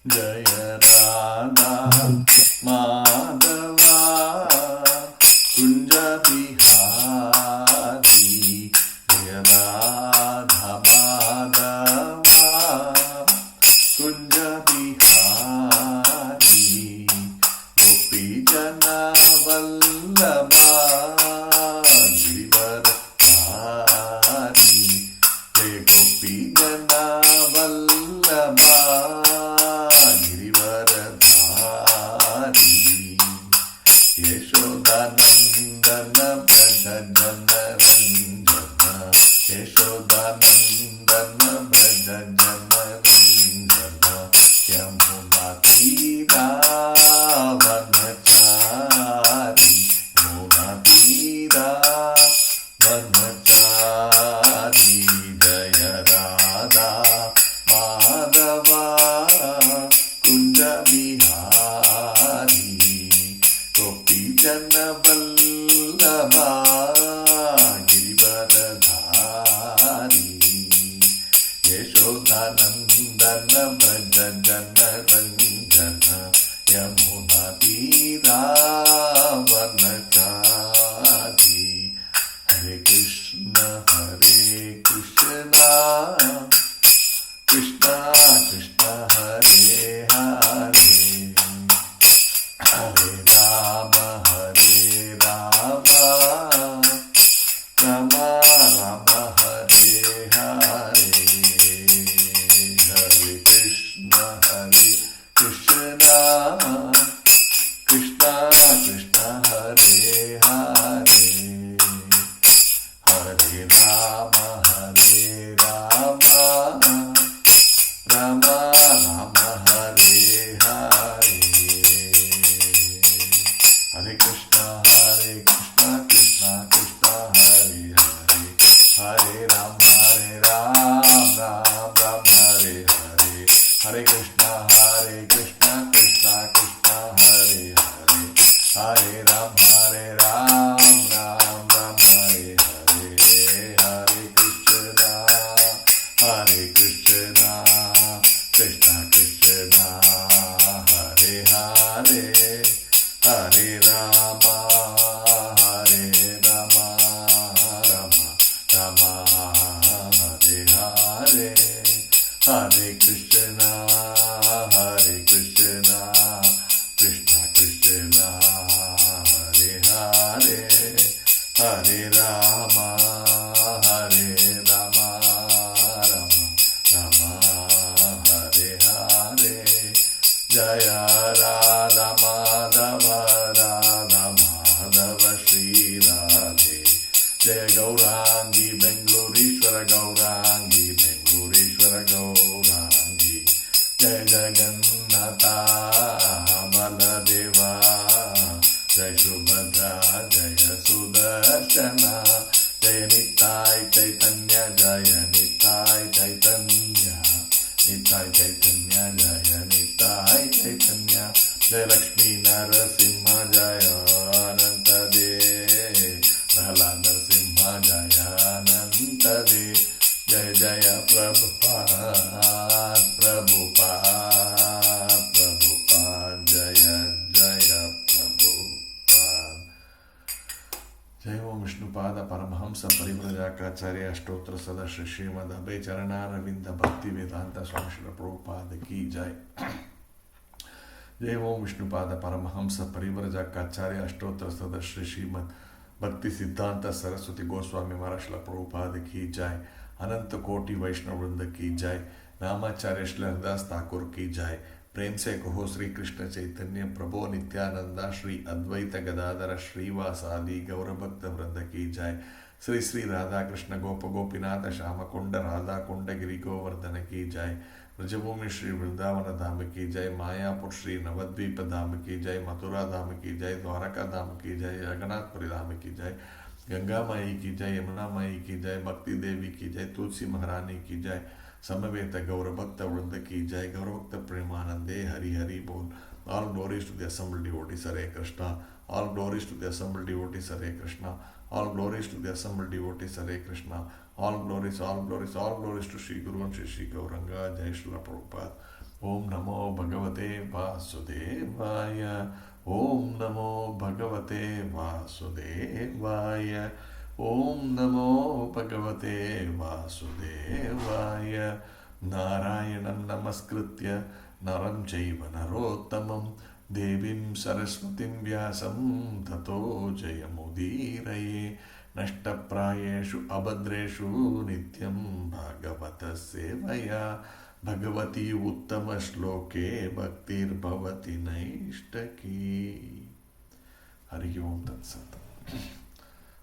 जय राधा माधवा कुंज बिहारी जय राधा माधवा कुंज बिहारी गोपी जना वल्लभा गिरिवरधारी जय गोपी जना वल्लभा यशोदानंदन व्रज जनरंजन यशोदानंदन व्रज जनरंजन यमुना तीरावनचारी यमुना तीरावनचारी जय राधा माधवा कुंज बिहारी गोपी जन वल्लभा गिरिवरधारी यशोदानंदन व्रज जनरंजन यमुना तीरावनचारी हरे कृष्ण कृष्ण कृष्ण हरे हरे हरे राम राम राम हरे हरे हरे कृष्ण कृष्ण कृष्ण हरे हरे हरे राम राम राम हरे हरे हरे कृष्णा कृष्णा कृष्णा हरे हरे हरे राम राम राम हरे हरे हरे कृष्णा कृष्णा कृष्णा हरे हरे हरे राम राम हरे हरे हरे कृष्णा कृष्णा कृष्णा हरे हरे हरे राम राम राम हरे हरे हरे कृष्णा कृष्णा कृष्णा हरे हरे हरे राम राम हरे हरे जय राधा माधव श्री राधे जय गौरांगी बेंगलूरीश्वर गौरांगी जय जगन्नाथा बलदेवा जय सुभद्रा जय सुदर्शना जय निताय चैतन्य जय निताय चैतन्य जय निताय चैतन्य जय लक्ष्मी नरसिंह जय अनंत देव प्रहलाद नरसिंह जय अनंत देव जय जय प्रभुपाद जय जय प्रभुपाद जय ओम विष्णुपाद परमहंस परिव्रजाकाचार्य अष्टोत्तर सदस्य श्रीमद अभय चरणारविंद भक्ति वेदांत स्वामी श्री प्रभुपाद की जय जय ओम विष्णुपाद परमहंस परिव्रजाकाचार्य अष्टोत्तर सदस्य श्रीमद भक्ति सिद्धांत सरस्वती गोस्वामी महाराज श्रील प्रभुपाद की जय अनंत कोटि वैष्णव वृंद की जय नामाचार्य श्री हरदास ठाकुर की जय प्रेम से कहो श्री कृष्ण चैतन्य प्रभो नित्यानंदा श्री अद्वैत गदाधर श्रीवासादि गौरभक्त वृंद की जय श्री श्री राधा कृष्ण गोप गोपीनाथ श्याम कुंड राधा कुंड गिरि गोवर्धन की जय ब्रजभूमि श्री वृंदावन धाम की जय मायापुर श्री नवद्वीप धाम की जय मथुरा धाम की जय द्वारका धाम की जय जगन्नाथपुरी धाम की जय गंगा माई की जय यमुना माई की जय भक्ति देवी की जय तुलसी महारानी की जय समवेत गौरभक्त वृंद की जय गौरभक्त प्रेमानंदे हरि हरि बोल all glories to the assembled devotees Hare Krishna all glories to the assembled devotees Hare Krishna all glories to the assembled devotees Hare Krishna all glories to Shri Guru Shri Shri Gauranga जय Srila Prabhupada Om Namo Bhagavate Vasudevaya. Om Namo Bhagavate Vasudevaya. Om Namo Bhagavate Vasudevaya. Narayanam Namaskritya Naram Chaiva Narottamam Devim Saraswatim Vyasam Tato Jayamudiraye Nashtaprayeshu Abhadreshu Nityam Bhagavata Sevaya Bhagavati Uttama Shloke Bhaktir Bhavati Naishtaki. Hari Om Tat Sat.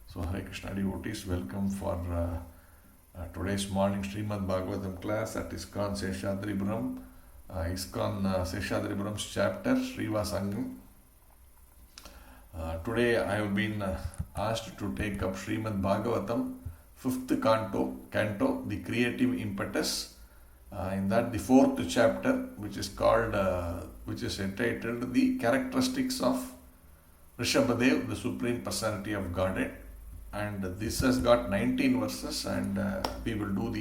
So Hare Krishna devotees, welcome for today's morning Srimad Bhagavatam class at ISKCON Seshadripuram. ISKCON Seshadripuram's chapter Srivasangam. Today I have been asked to take up Srimad Bhagavatam, 5th canto, the creative impetus. In that the 4th chapter, which is entitled The Characteristics of Rishabhadev, the Supreme Personality of Godhead. And this has got 19 verses, and we will do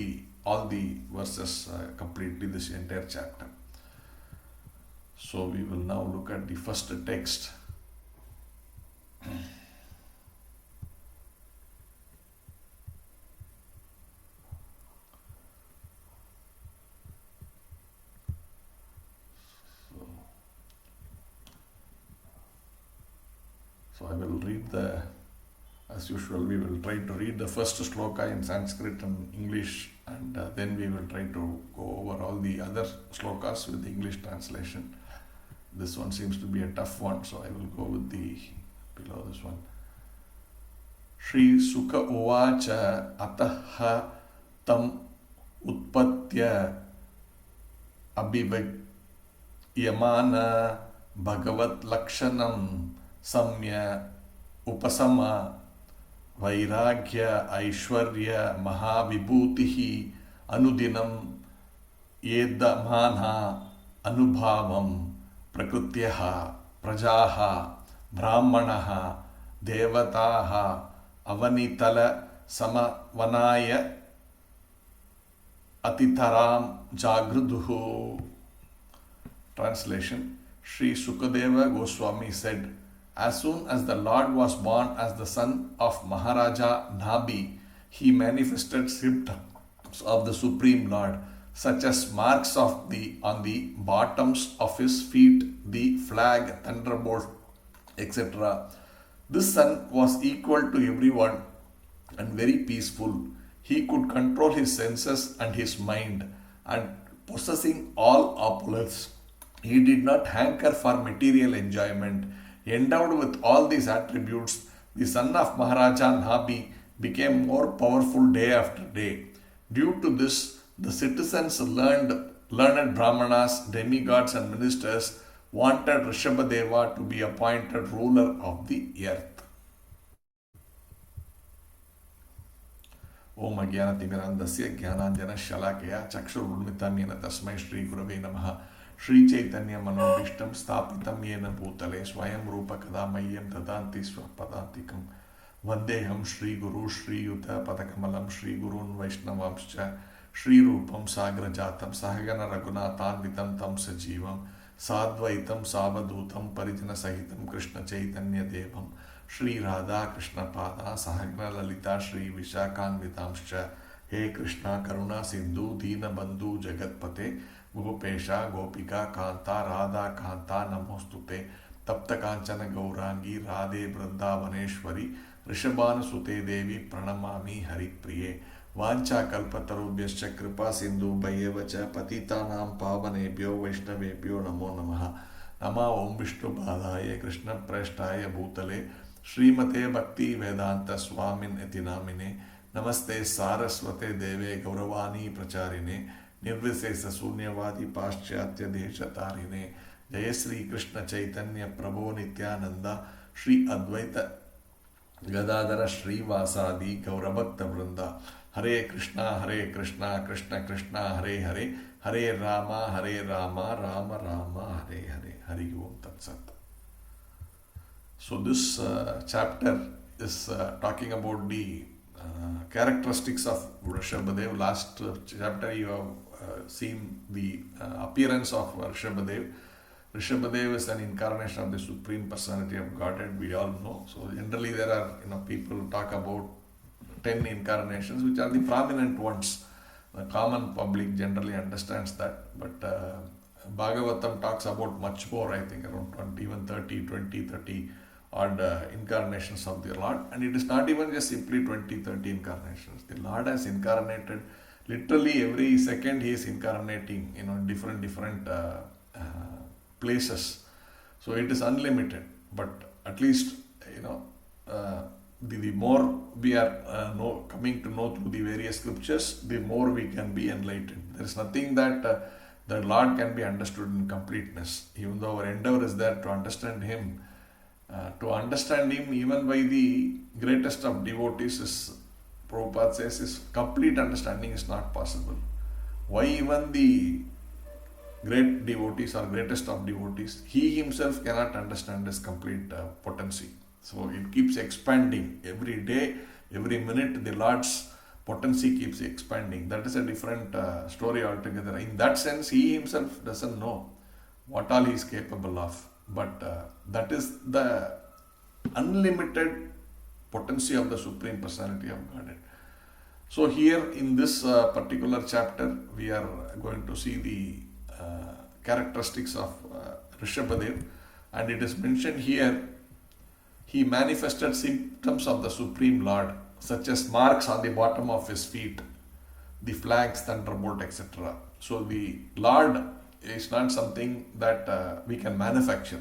all the verses completely, this entire chapter. So we will now look at the first text. So I will read as usual, we will try to read the first sloka in Sanskrit and English, and then we will try to go over all the other slokas with the English translation. This one seems to be a tough one, so I will go with below this one. Shri Sukha Uvacha Ataha Tam Utpatya Abhivagyamana Bhagavat Lakshanam Samya Upasama Vairagya Aishwarya Mahavibhutihi Anudinam Yedamana Anubhavam Prakrutyaha Prajaha Brahmanaha Devataha Avanitala Samavanaya Atitaram Jagruduhu. Translation. Sri Sukadeva Goswami said, as soon as the Lord was born as the son of Maharaja Nabhi, he manifested symptoms of the Supreme Lord, such as marks on the bottoms of his feet, the flag, thunderbolt, etc. This son was equal to everyone and very peaceful. He could control his senses and his mind, and possessing all opulence. He did not hanker for material enjoyment. Endowed with all these attributes, the son of Maharaja Nabhi became more powerful day after day. Due to this, the citizens, learned Brahmanas, demigods and ministers wanted Rishabhadeva to be appointed ruler of the earth. Om Ajnanatimirandasya Jnananjana Shalakaya Chakshurunmitam Yena Tasmai Shri Gurave Namaha. Shri Chaitanya Manobishtam Stapitam Yena Bhutale Swayam Rupa Kadamayam Dadanti Swapadantikam Vandeham Shri Guru Shri Yuta Padakamalam Shri Gurun Vaishnavamscha Shri Rupam Sagra Jatam Sahagana Raghunathanvitam Tam Sajivam Sadvaitam Savadutam Parijana Sahitam Krishna Chaitanya Devam Shri Radha Krishna Pada Sahagana Lalita Shri Vishakanvitamscha He Krishna Karuna Sindhu Dina Bandhu Jagatpate Gopesha Gopika Kanta Radha Kanta Namostute Tapta Kanchana Gaurangi Radhe Vrindavaneshwari Rishabhana Sute Devi Pranamami Hari Priye Vancha Kalpatarubhyascha Kripa Sindhu Bhayevacha Patitanam Pavanebhyo Vaishnavebhyo Namo Namaha Nama Om Vishnu Padaya Krishna Prashtaya Bhutale Srimate Bhakti Vedanta Swamin Eti Namine Namaste Saraswate Deve Gauravani Pracharine Nirvisesa Sunyavadi Paschatya Deshatarine Jaya Sri Krishna Chaitanya Prabhu Nityananda Sri Advaita Gadadara Sri Vasadi Gauravakta Vrinda Hare Krishna Krishna Krishna Hare Hare Hare Rama Rama Rama Hare Hare Hari Om Tat Sat. So this chapter is talking about the characteristics of Rishabhadev. Last chapter you have seen the appearance of Rishabhadev. Rishabhadev is an incarnation of the Supreme Personality of Godhead, we all know. So generally there are, people talk about 10 incarnations, which are the prominent ones. The common public generally understands that, but Bhagavatam talks about much more, I think around 20, even 30 odd incarnations of the Lord. And it is not even just simply 20-30 incarnations. The Lord has incarnated literally every second. He is incarnating different places. So it is unlimited, but at least the more we are coming to know through the various scriptures, the more we can be enlightened. There is nothing that the Lord can be understood in completeness, even though our endeavor is there to understand Him. To understand Him even by the greatest of devotees, is, Prabhupada says, is complete understanding is not possible. Why even the great devotees or greatest of devotees, he himself cannot understand his complete potency. So it keeps expanding every day, every minute. The Lord's potency keeps expanding. That is a different story altogether. In that sense, he himself doesn't know what all he is capable of. But that is the unlimited potency of the Supreme Personality of Godhead. So here in this particular chapter, we are going to see the characteristics of Rishabhadev, and it is mentioned here, he manifested symptoms of the Supreme Lord, such as marks on the bottom of his feet, the flags, thunderbolt, etc. So the Lord is not something that we can manufacture.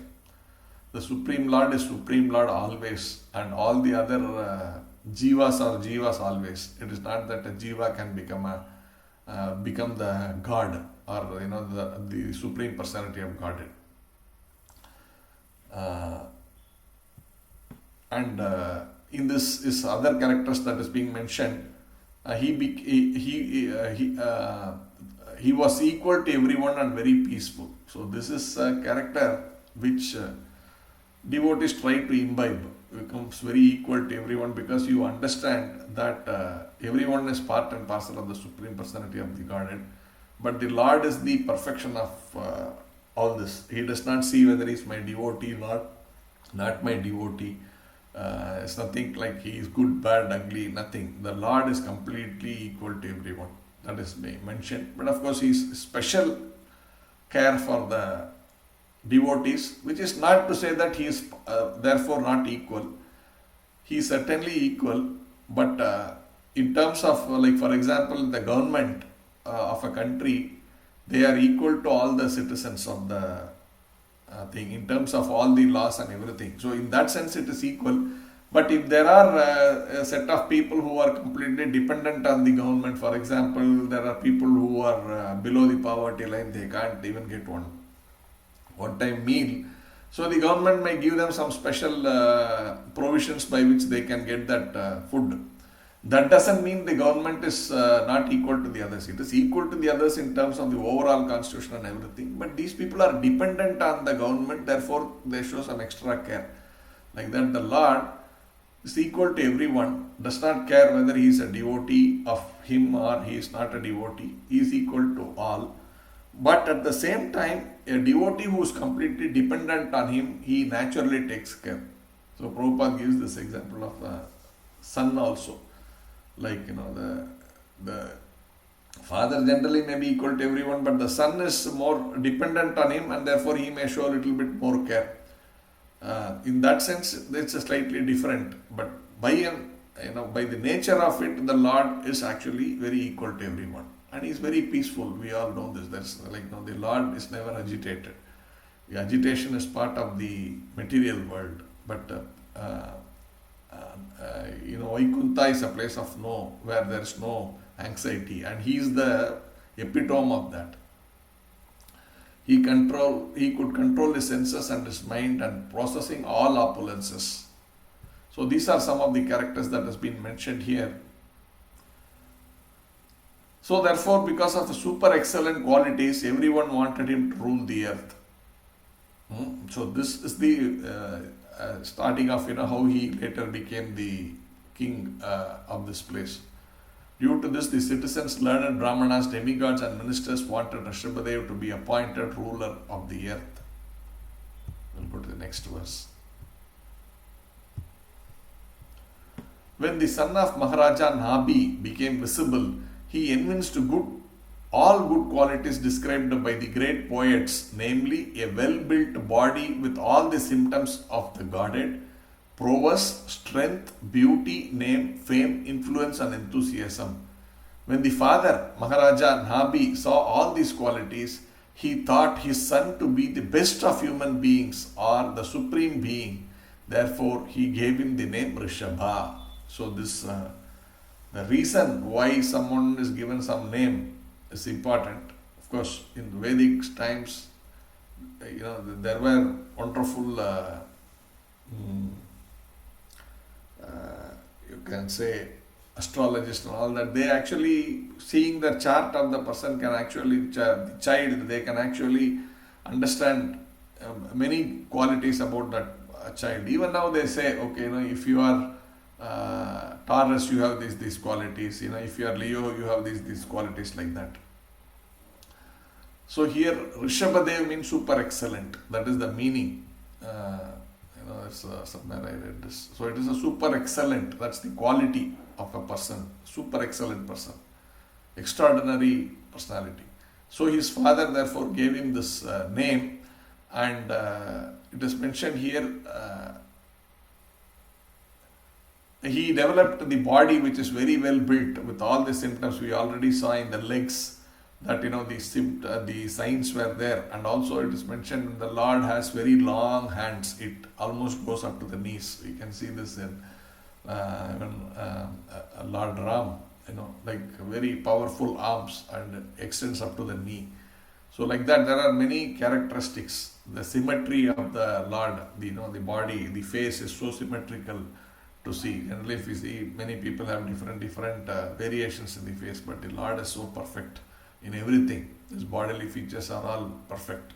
The Supreme Lord is Supreme Lord always, and all the other jivas are jivas always. It is not that a jiva can become the God, or the Supreme Personality of Godhead. And in this is other characters that is being mentioned. He was equal to everyone and very peaceful. So this is a character which devotees try to imbibe. Becomes very equal to everyone, because you understand that everyone is part and parcel of the Supreme Personality of the Godhead. But the Lord is the perfection of all this. He does not see whether he is my devotee or not my devotee. It's nothing like he is good, bad, ugly, nothing. The Lord is completely equal to everyone. That is mentioned. But of course, he is special care for the devotees, which is not to say that he is therefore not equal. He is certainly equal, but in terms of, like for example, the government of a country, they are equal to all the citizens of the thing in terms of all the laws and everything. So in that sense it is equal. But if there are a set of people who are completely dependent on the government, for example, there are people who are below the poverty line, they can't even get one time meal. So the government may give them some special provisions by which they can get that food. That doesn't mean the government is not equal to the others. It is equal to the others in terms of the overall constitution and everything. But these people are dependent on the government, therefore they show some extra care. Like that, the Lord is equal to everyone, does not care whether he is a devotee of him or he is not a devotee. He is equal to all. But at the same time, a devotee who is completely dependent on him, he naturally takes care. So Prabhupada gives this example of the son also. Like, the father generally may be equal to everyone, but the son is more dependent on him, and therefore he may show a little bit more care. In that sense, it's slightly different. But by the nature of it, the Lord is actually very equal to everyone. And he is very peaceful. We all know this. The Lord is never agitated. The agitation is part of the material world. But Vaikuntha is a place of where there is no anxiety, and he is the epitome of that. He could control his senses and his mind and processing all opulences. So these are some of the characters that has been mentioned here. So therefore, because of the super excellent qualities, everyone wanted him to rule the earth. So this is the starting of how he later became the king of this place. Due to this, the citizens, learned brahmanas, demigods and ministers wanted Rishabhadev to be appointed ruler of the earth. We'll go to the next verse. When the son of Maharaja Nabi became visible, he evinced all good qualities described by the great poets, namely a well-built body with all the symptoms of the Godhead, prowess, strength, beauty, name, fame, influence and enthusiasm. When the father, Maharaja Nabi, saw all these qualities, he thought his son to be the best of human beings or the supreme being. Therefore, he gave him the name Rishabha. So this, the reason why someone is given some name is important. Of course, in Vedic times, there were wonderful, you can say, astrologists and all that. They actually, seeing the chart of the person can actually, the child, they can actually understand many qualities about that child. Even now they say, okay, if you are Taurus, you have these qualities. If you are Leo, you have these qualities, like that. So here Rishabhadev means super excellent. That is the meaning. It's somewhere I read this. So it is a super excellent. That's the quality of a person. Super excellent person. Extraordinary personality. So his father therefore gave him this name, and it is mentioned here. He developed the body which is very well built with all the symptoms we already saw in the legs, that the signs were there, and also it is mentioned the Lord has very long hands. It almost goes up to the knees. We can see this in Lord Ram, like very powerful arms and extends up to the knee. So like that, there are many characteristics. The symmetry of the Lord, the body, the face is so symmetrical to see. Generally, if we see, many people have different variations in the face, but the Lord is so perfect in everything. His bodily features are all perfect.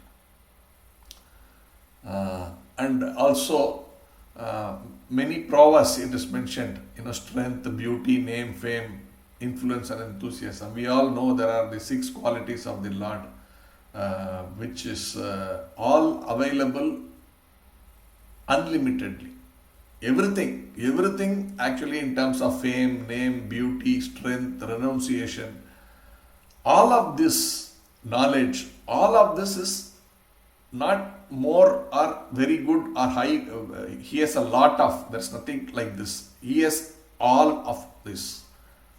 And also many prowess, it is mentioned, strength, beauty, name, fame, influence and enthusiasm. We all know there are the 6 qualities of the Lord, which is all available unlimitedly. Everything actually in terms of fame, name, beauty, strength, renunciation, all of this knowledge, all of this is not more or very good or high. He has a lot of, there's nothing like this. He has all of this.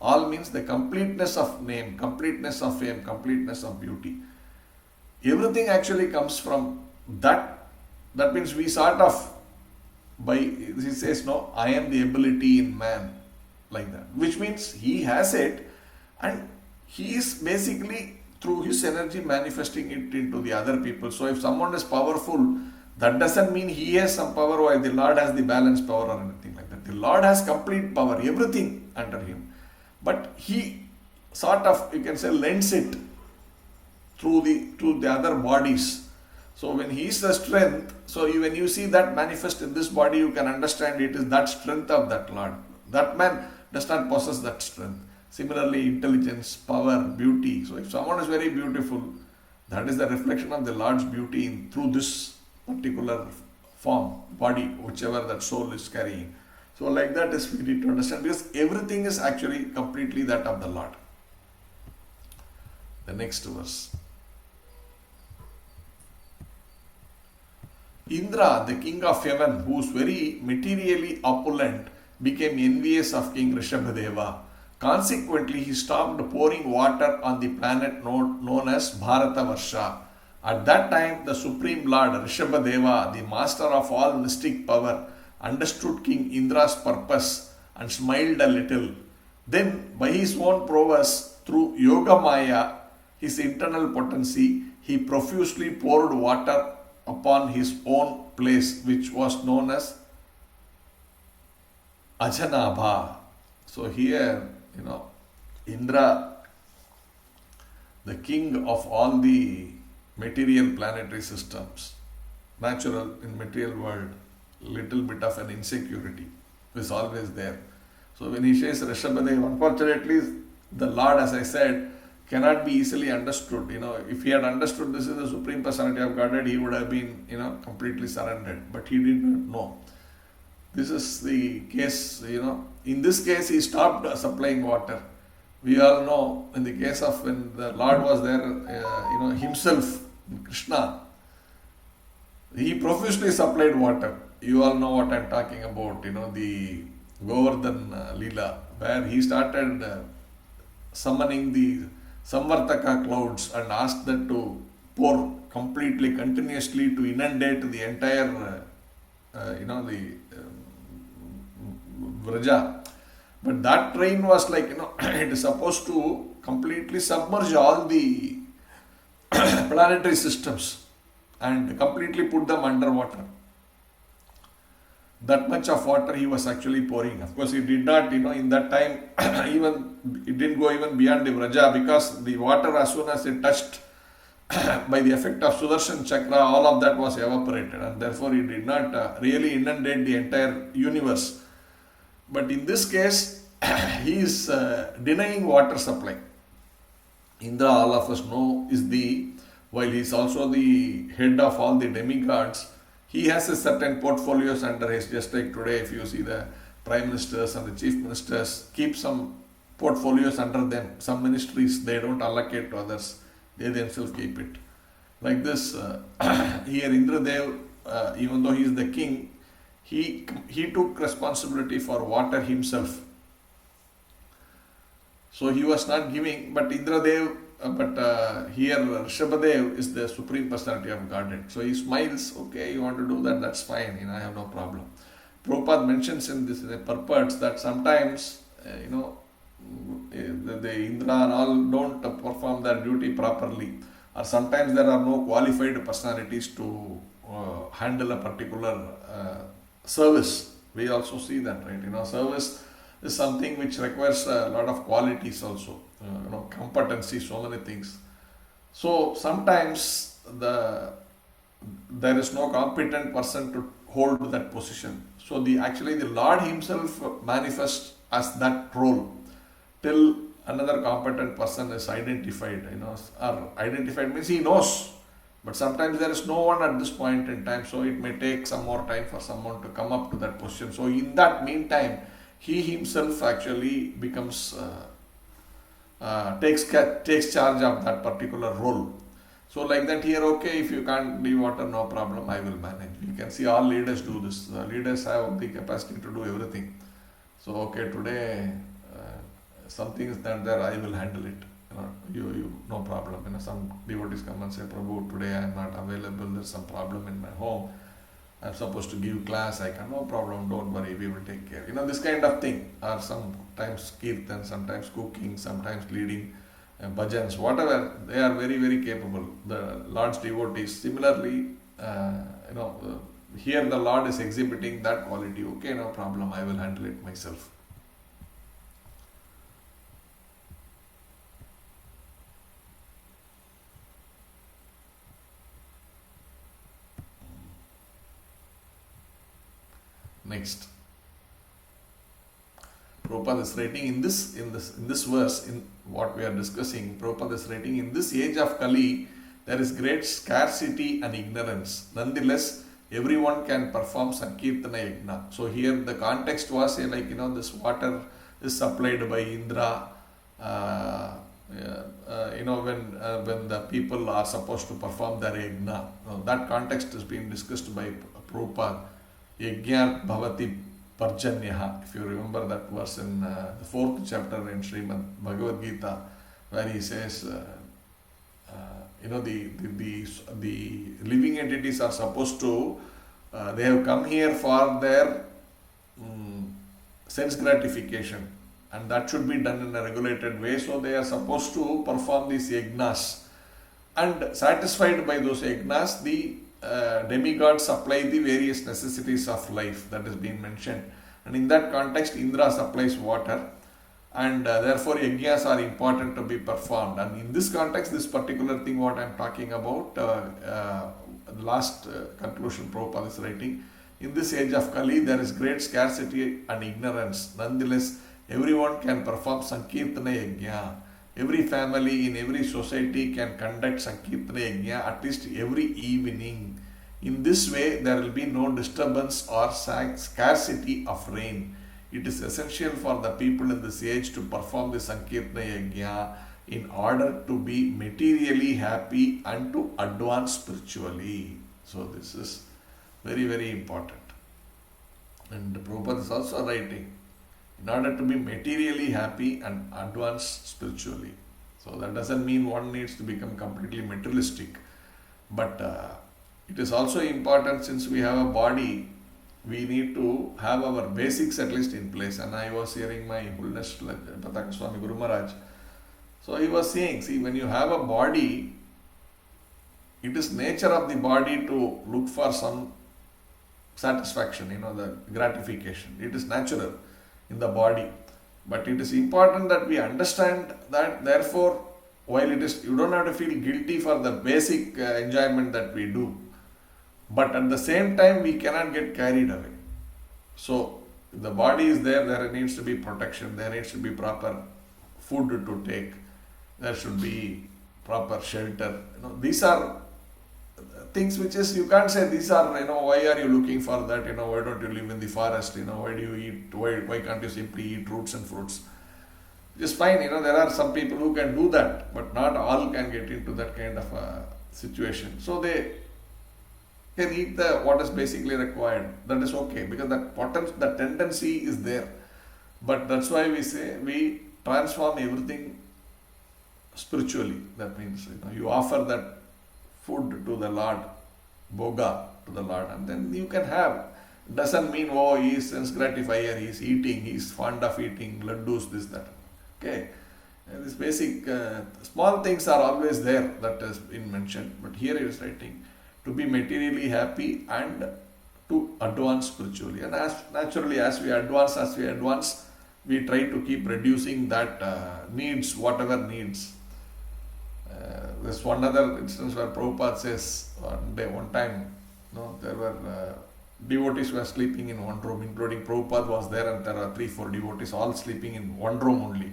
All means the completeness of name, completeness of fame, completeness of beauty. Everything actually comes from that. That means we sort of, he says, no, I am the ability in man, like that. Which means he has it, and he is basically through his energy manifesting it into the other people. So if someone is powerful, that doesn't mean he has some power while the Lord has the balance power or anything like that. The Lord has complete power, everything under him. But he sort of, you can say, lends it through the other bodies. So when he is the strength, so when you see that manifest in this body, you can understand it is that strength of that Lord. That man does not possess that strength. Similarly, intelligence, power, beauty. So if someone is very beautiful, that is the reflection of the Lord's beauty through this particular form, body, whichever that soul is carrying. So like that is we need to understand, because everything is actually completely that of the Lord. The next verse. Indra, the king of heaven, who is very materially opulent, became envious of King Rishabhadeva. Consequently, he stopped pouring water on the planet known as Bharatavarsha. At that time, the Supreme Lord Rishabhadeva, the master of all mystic power, understood King Indra's purpose and smiled a little. Then, by his own prowess, through Yoga Maya, his internal potency, he profusely poured water upon his own place, which was known as Ajanabha. So here, Indra, the king of all the material planetary systems, natural in material world, little bit of an insecurity is always there. So when he says Rishabhadev, unfortunately, the Lord, as I said, cannot be easily understood. If he had understood this is the Supreme Personality of Godhead, he would have been, completely surrendered. But he did not know. This is the case, In this case, he stopped supplying water. We all know in the case of when the Lord was there, himself, Krishna, he profusely supplied water. You all know what I'm talking about, the Govardhan Leela, where he started summoning the Samvartaka clouds and asked them to pour completely, continuously to inundate the entire, the Vraja. But that train was like, it is supposed to completely submerge all the planetary systems and completely put them underwater. That much of water he was actually pouring. Of course, he did not, in that time, even it didn't go even beyond the Vraja, because the water, as soon as it touched by the effect of Sudarshan Chakra, all of that was evaporated, and therefore he did not really inundate the entire universe. But in this case, he is denying water supply. Indra, all of us know, while he is also the head of all the demigods, he has a certain portfolios under his, just like today, if you see the prime ministers and the chief ministers keep some portfolios under them. Some ministries they don't allocate to others, they themselves keep it. Like this, here Indradev, even though he is the king, he took responsibility for water himself. So he was not giving, but Indradev, here Rishabhadev is the Supreme Personality of Godhead. So he smiles, okay, you want to do that, that's fine, I have no problem. Prabhupada mentions in this, in the purports, that sometimes, the Indra and all don't perform their duty properly, or sometimes there are no qualified personalities to handle a particular service. We also see that, right? Service is something which requires a lot of qualities also, competency, so many things. So sometimes there is no competent person to hold that position. So actually the Lord himself manifests as that role till another competent person is identified, or identified means he knows. But sometimes there is no one at this point in time, so it may take some more time for someone to come up to that position. So in that meantime, he himself actually becomes, takes charge of that particular role. So like that here, okay, if you can't give water, no problem, I will manage. You can see all leaders do this. The leaders have the capacity to do everything. So okay, today something is not there, I will handle it. You no problem. Some devotees come and say, Prabhu, today I am not available, there's some problem in my home, I'm supposed to give class, I can, no problem, don't worry, we will take care. This kind of thing. Or sometimes kirtan, sometimes cooking, sometimes leading bhajans, whatever, they are very, very capable. The Lord's devotees. Similarly, here the Lord is exhibiting that quality. Okay, no problem, I will handle it myself. Next, Prabhupada is writing in this verse, in what we are discussing, Prabhupada is writing, in this age of Kali, there is great scarcity and ignorance. Nonetheless, everyone can perform Sankirtana Yajna. So here the context was this water is supplied by Indra, when the people are supposed to perform their Yajna. That context is being discussed by Prabhupada. Yajnat bhavati parjanyaha. If you remember that verse in the 4th chapter in Srimad Bhagavad Gita, where he says, the living entities are supposed to, they have come here for their sense gratification, and that should be done in a regulated way. So they are supposed to perform these yajnas, and satisfied by those yajnas, the demigods supply the various necessities of life that is being mentioned, and in that context Indra supplies water, and therefore yajnas are important to be performed. And in this context, this particular thing what I am talking about, last conclusion Prabhupada is writing, in this age of Kali there is great scarcity and ignorance. Nonetheless, Everyone can perform Sankirtana Yajna. Every family in every society can conduct Sankirtana Yajna at least every evening. In this way, there will be no disturbance or scarcity of rain. It is essential for the people in this age to perform the Sankirtana Yajna in order to be materially happy and to advance spiritually. So this is very, very important. And Prabhupada is also writing, in order to be materially happy and advance spiritually. So that doesn't mean one needs to become completely materialistic. But it is also important, since we have a body, we need to have our basics at least in place. And I was hearing my Holiness Pataka Swami Guru Maharaj. So he was saying, see, when you have a body, it is nature of the body to look for some satisfaction, the gratification. It is natural in the body. But it is important that we understand that, therefore, while you don't have to feel guilty for the basic enjoyment that we do. But at the same time, we cannot get carried away. So, if the body is there, there needs to be protection, there needs to be proper food to take, there should be proper shelter. These are things which is, you can't say these are, why are you looking for that, why don't you live in the forest, why do you eat, why can't you simply eat roots and fruits? It's fine, there are some people who can do that, but not all can get into that kind of a situation. So they can eat what is basically required. That is okay, because the tendency is there. But that's why we say we transform everything spiritually. That means you offer that food to the Lord, boga to the Lord, and then you can have. Doesn't mean, he is sense gratifier, he is eating, he is fond of eating laddus, this, that. Okay, and this basic small things are always there, that has been mentioned. But here he is writing to be materially happy and to advance spiritually. And as naturally as we advance, we try to keep reducing that needs, whatever needs. There's one other instance where Prabhupada says, one time, there were devotees were sleeping in one room, including Prabhupada was there, and there are 3-4 devotees all sleeping in one room only.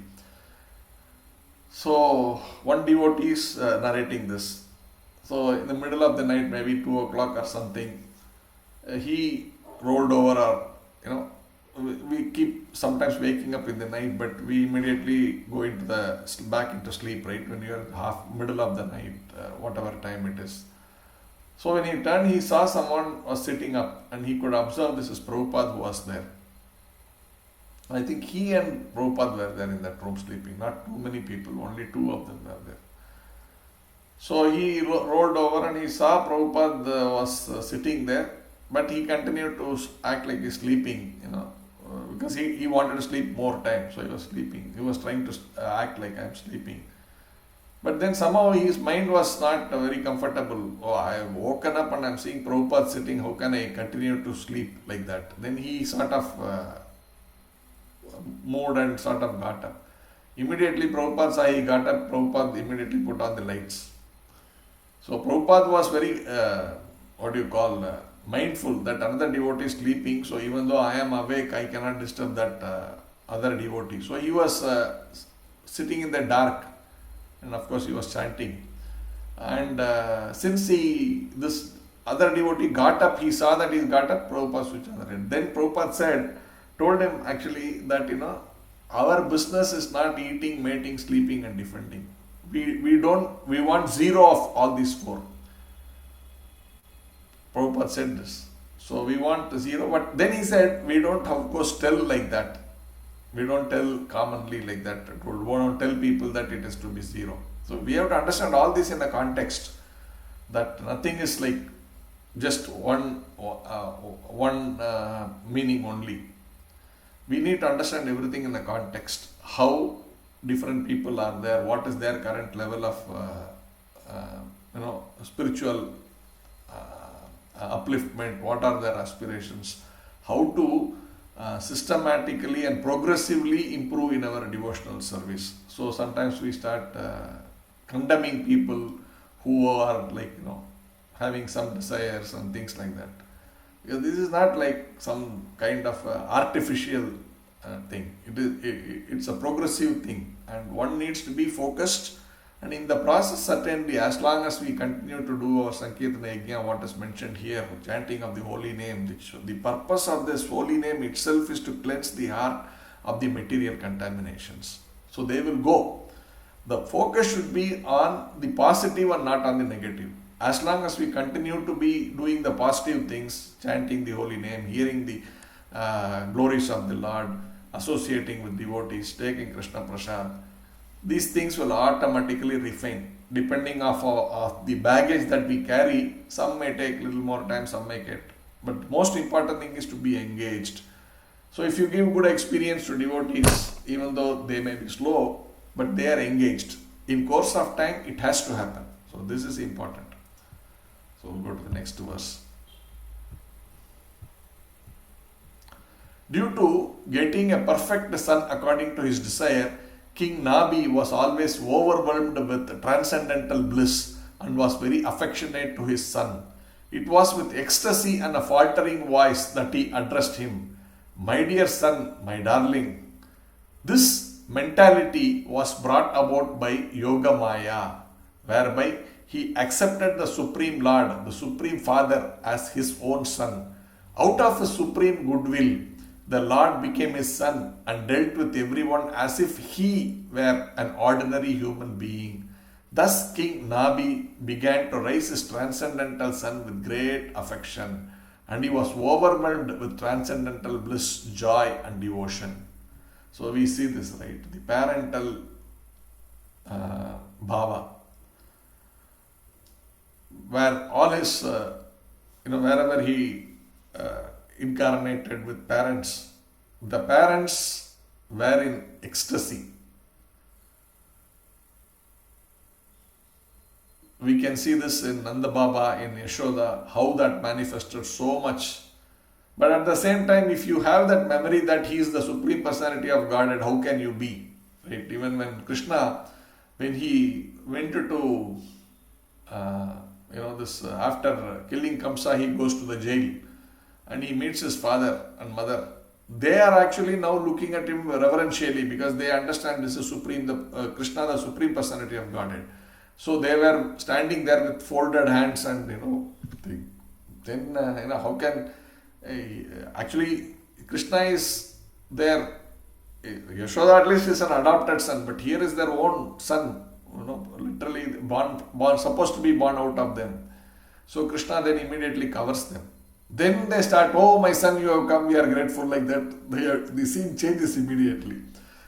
So one devotee is narrating this. So in the middle of the night, maybe 2 o'clock or something, he rolled over, or we keep sometimes waking up in the night, but we immediately go back into sleep, right, when you are middle of the night, whatever time it is. So when he turned, he saw someone was sitting up, and he could observe this is Prabhupada who was there. I think he and Prabhupada were there in that room sleeping, not too many people, only 2 of them were there. So he rolled over and he saw Prabhupada was sitting there, but he continued to act like he's sleeping, because he wanted to sleep more time, so he was sleeping. He was trying to act like I'm sleeping. But then somehow his mind was not very comfortable. I have woken up and I'm seeing Prabhupada sitting, how can I continue to sleep like that? Then he sort of moved and sort of got up. Immediately Prabhupada saw he got up, Prabhupada immediately put on the lights. So Prabhupada was very, mindful that another devotee is sleeping, so even though I am awake, I cannot disturb that other devotee. So he was sitting in the dark, and of course he was chanting. And since this other devotee got up, he saw that he got up, Prabhupada switched on the light. Then Prabhupada told him actually that, our business is not eating, mating, sleeping and defending. We want 0 of all these 4. Prabhupada said this. So we want 0, but then he said, we don't of course tell like that. We don't tell commonly like that. We don't tell people that it is to be 0. So we have to understand all this in the context, that nothing is like just one meaning only. We need to understand everything in the context. How different people are there, what is their current level of spiritual upliftment, what are their aspirations, how to systematically and progressively improve in our devotional service. So sometimes we start condemning people who are having some desires and things like that. Because this is not like some kind of artificial thing. It's a progressive thing, and one needs to be focused. And in the process, certainly, as long as we continue to do our Sankirtana Yajna, what is mentioned here, chanting of the holy name, the purpose of this holy name itself is to cleanse the heart of the material contaminations. So they will go. The focus should be on the positive and not on the negative. As long as we continue to be doing the positive things, chanting the holy name, hearing the glories of the Lord, associating with devotees, taking Krishna Prasad, these things will automatically refine. Depending of the baggage that we carry, some may take little more time, some may get. But most important thing is to be engaged. So if you give good experience to devotees, even though they may be slow, but they are engaged. In course of time, it has to happen. So this is important. So we'll go to the next verse. Due to getting a perfect son according to his desire, King Nabi was always overwhelmed with transcendental bliss and was very affectionate to his son. It was with ecstasy and a faltering voice that he addressed him. My dear son, my darling. This mentality was brought about by Yoga Maya, whereby he accepted the Supreme Lord, the Supreme Father, as his own son. Out of his supreme goodwill, the Lord became his son and dealt with everyone as if he were an ordinary human being. Thus King Nabi began to raise his transcendental son with great affection, and he was overwhelmed with transcendental bliss, joy and devotion. So we see this, right? The parental bhava, where all his, wherever he incarnated with parents, the parents were in ecstasy. We can see this in Nanda Baba, in Yashoda, how that manifested so much. But at the same time, if you have that memory that he is the Supreme Personality of Godhead, how can you be? Right? Even when Krishna, when he went to, after killing Kamsa, he goes to the jail and he meets his father and mother. They are actually now looking at him reverentially because they understand this is Supreme, Krishna, the Supreme Personality of Godhead. So they were standing there with folded hands and, how can, actually Krishna is there. Yashoda at least is an adopted son, but here is their own son, literally born, supposed to be born out of them. So Krishna then immediately covers them. Then they start, oh my son, you have come, we are grateful, like that. The scene changes immediately.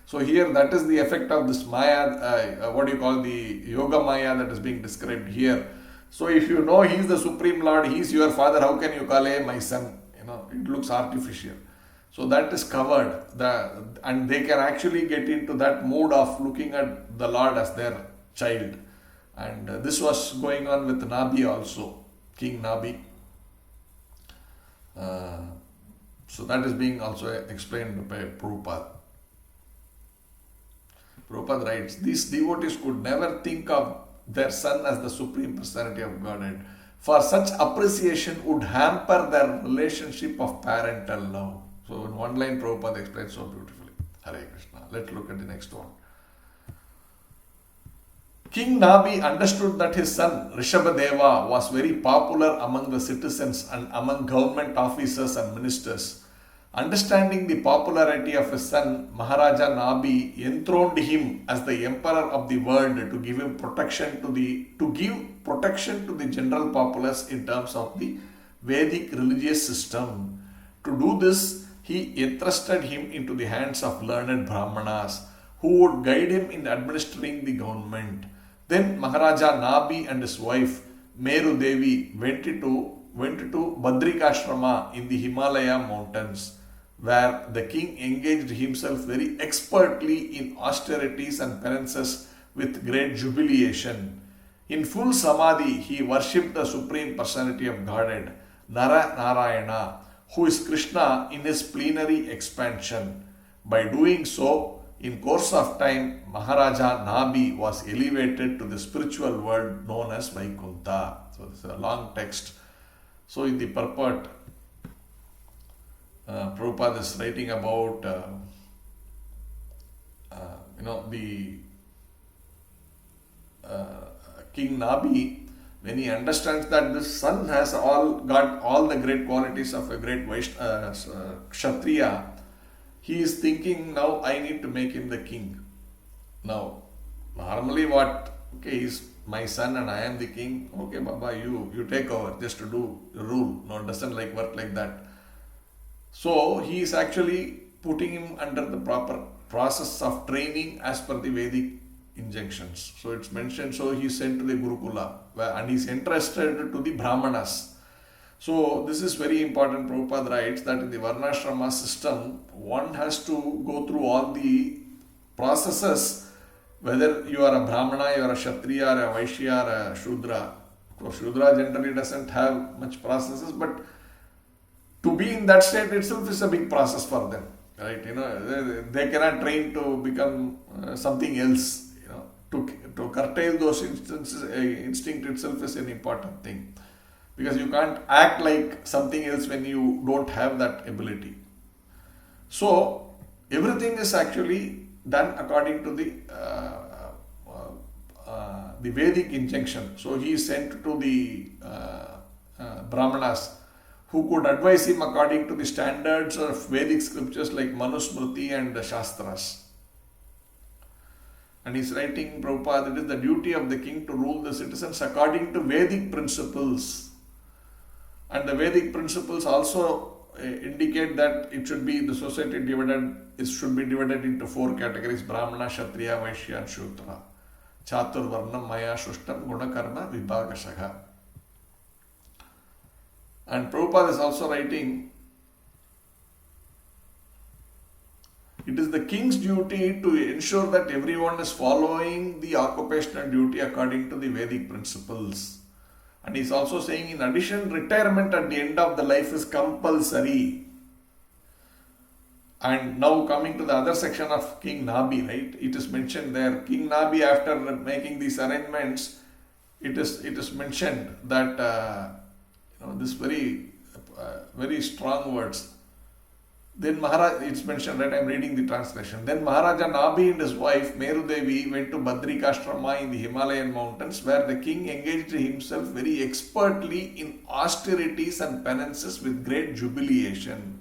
So here, that is the effect of this Maya, the Yoga Maya that is being described here. So if you know he is the Supreme Lord, he is your father, how can you call him my son? It looks artificial. So that is covered, and they can actually get into that mood of looking at the Lord as their child. And this was going on with Nabi also, King Nabi. So that is being also explained by Prabhupada. Prabhupada writes, these devotees could never think of their son as the Supreme Personality of Godhead, for such appreciation would hamper their relationship of parental love. So in one line Prabhupada explains so beautifully. Hare Krishna. Let's look at the next one. King Nabi understood that his son Rishabhadeva was very popular among the citizens and among government officers and ministers. Understanding the popularity of his son, Maharaja Nabi enthroned him as the emperor of the world to give protection to the general populace in terms of the Vedic religious system. To do this, he entrusted him into the hands of learned Brahmanas who would guide him in administering the government. Then Maharaja Nabi and his wife Meru Devi went to Badrikashrama in the Himalaya mountains, where the king engaged himself very expertly in austerities and penances with great jubilation. In full samadhi, he worshipped the Supreme Personality of Godhead, Narayana, who is Krishna in his plenary expansion. By doing so, in course of time, Maharaja Nabi was elevated to the spiritual world known as Vaikuntha. So this is a long text. So in the purport, Prabhupada is writing about the King Nabi, when he understands that this son has got all the great qualities of a great Kshatriya, he is thinking, now I need to make him the king. Now, normally he's my son and I am the king. Okay, Baba, you take over just to do the rule. No, it doesn't work like that. So he is actually putting him under the proper process of training as per the Vedic injunctions. So it's mentioned, so he is sent to the Gurukula and he is entrusted to the Brahmanas. So this is very important. Prabhupada writes that in the Varnashrama system, one has to go through all the processes, whether you are a Brahmana, you are a Kshatriya, or a Vaishya, or a Shudra. So Shudra generally doesn't have much processes, but to be in that state itself is a big process for them, right? They cannot train to become something else. To curtail those instinct itself is an important thing, because you can't act like something else when you don't have that ability. So everything is actually done according to the Vedic injunction. So he is sent to the Brahmanas, who could advise him according to the standards of Vedic scriptures like Manusmriti and the Shastras. And he's writing, Prabhupada, it is the duty of the king to rule the citizens according to Vedic principles. And the Vedic principles also indicate that the society should be divided into 4 categories: Brahmana, Kshatriya, Vaishya and Shudra. Chatur Varnam Maya Shushtam Guna Karma Vibhagashaha. And Prabhupada is also writing, it is the king's duty to ensure that everyone is following the occupational duty according to the Vedic principles. And he is also saying, in addition, retirement at the end of the life is compulsory. And now coming to the other section of King Nabi, right? It is mentioned there, King Nabi, after making these arrangements, it is mentioned that this very strong words. Then Maharaj, it's mentioned, right? I'm reading the translation. Then Maharaja Nabi and his wife Meru Devi went to Badrikashrama in the Himalayan mountains, where the king engaged himself very expertly in austerities and penances with great jubilation.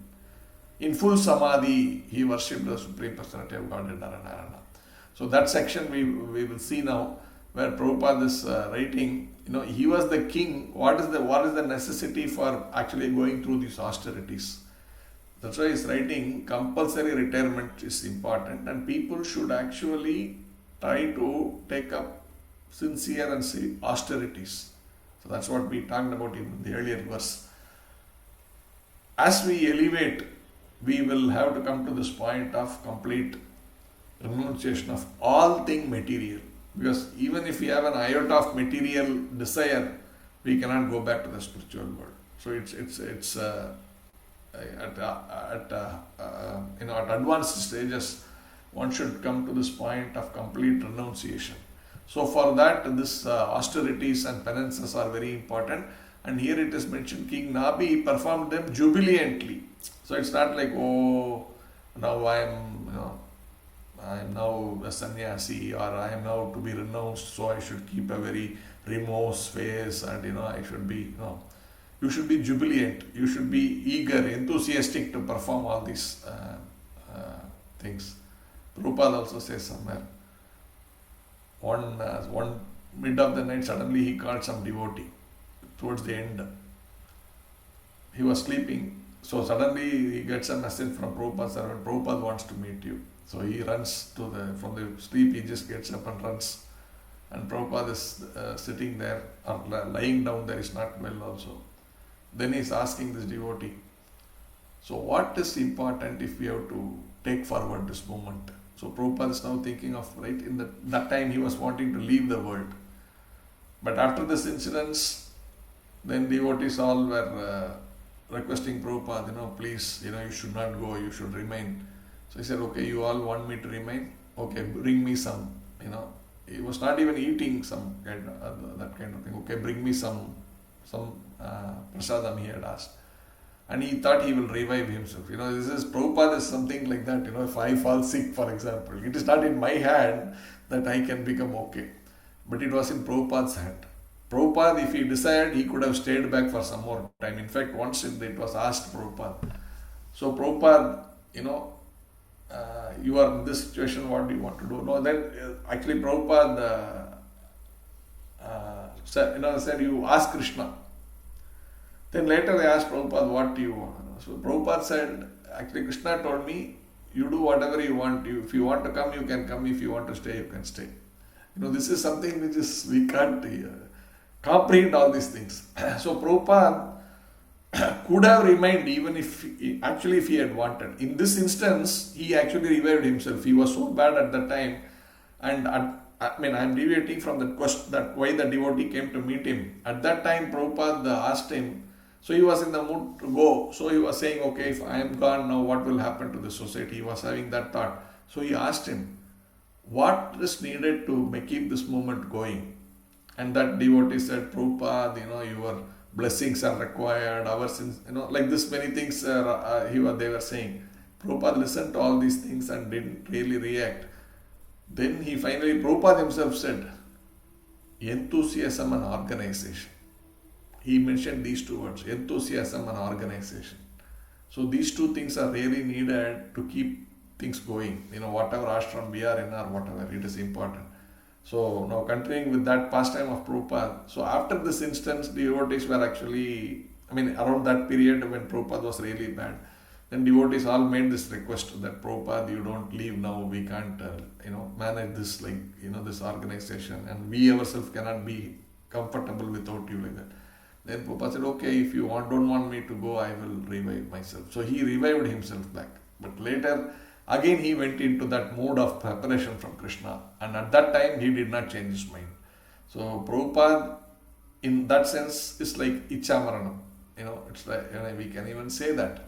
In full samadhi, he worshipped the Supreme Personality of Godhead Narayana. So that section we will see now, where Prabhupada is writing, he was the king. What is the necessity for actually going through these austerities? That's why he's writing, compulsory retirement is important, and people should actually try to take up sincere and austerities. So that's what we talked about in the earlier verse. As we elevate, we will have to come to this point of complete renunciation of all thing material. Because even if we have an iota of material desire, we cannot go back to the spiritual world. So it's at advanced stages, one should come to this point of complete renunciation. So for that, this austerities and penances are very important. And here it is mentioned, King Nabi performed them jubilantly. So it's not like, oh, now I am now a sannyasi, or I am now to be renounced, so I should keep a very remorse face, and I should be, you should be jubilant, you should be eager, enthusiastic to perform all these things. Prabhupada also says somewhere, one mid of the night, suddenly he called some devotee towards the end. He was sleeping, so suddenly he gets a message from Prabhupada servant, Prabhupada wants to meet you. So he runs from the sleep, he just gets up and runs. And Prabhupada is sitting there, or lying down there, is not well also. Then he is asking this devotee, so what is important if we have to take forward this moment? So Prabhupada is now thinking of, right, in that time he was wanting to leave the world. But after this incident, then devotees all were requesting Prabhupada, please, you should not go, you should remain. So he said, okay, you all want me to remain? Okay, bring me some, he was not even eating some kind of, that kind of thing. Okay, bring me some prasadam, he had asked. and he thought he will revive himself. This is Prabhupada is something like that. If I fall sick, for example, it is not in my hand that I can become okay, but it was in Prabhupada's hand. Prabhupada, if he desired, he could have stayed back for some more time. In fact, once it was asked Prabhupada. So Prabhupada, you are in this situation, what do you want to do? No, then actually Prabhupada said, you ask Krishna. Then later they asked Prabhupada, what do you want? So Prabhupada said, actually Krishna told me, you do whatever you want. If you want to come, you can come. If you want to stay, you can stay. This is something which is, we can't comprehend all these things. So Prabhupada could have remained even if he had wanted. In this instance, he actually revived himself. He was so bad at the time, and I'm deviating from that question, that why the devotee came to meet him. At that time, Prabhupada asked him, so he was in the mood to go. So he was saying, okay, if I am gone now, what will happen to the society? He was having that thought. So he asked him, what is needed to keep this movement going? And that devotee said, Prabhupada, your blessings are required, our sins, like this many things they were saying. Prabhupada listened to all these things and didn't really react. Then Prabhupada himself said, enthusiasm and organization. He mentioned these two words, enthusiasm and organization. So these two things are really needed to keep things going. Whatever ashram we are in or whatever, it is important. So now continuing with that pastime of Prabhupada. So after this instance, the devotees were actually, around that period when Prabhupada was really bad, then devotees all made this request that Prabhupada, you don't leave now, we can't, manage this this organization, and we ourselves cannot be comfortable without you like that. Then Prabhupada said, okay, if you don't want me to go, I will revive myself. So he revived himself back. But later, again he went into that mode of preparation from Krishna, and at that time he did not change his mind. So Prabhupada, in that sense, is like Ichamaranam. It's like, we can even say that.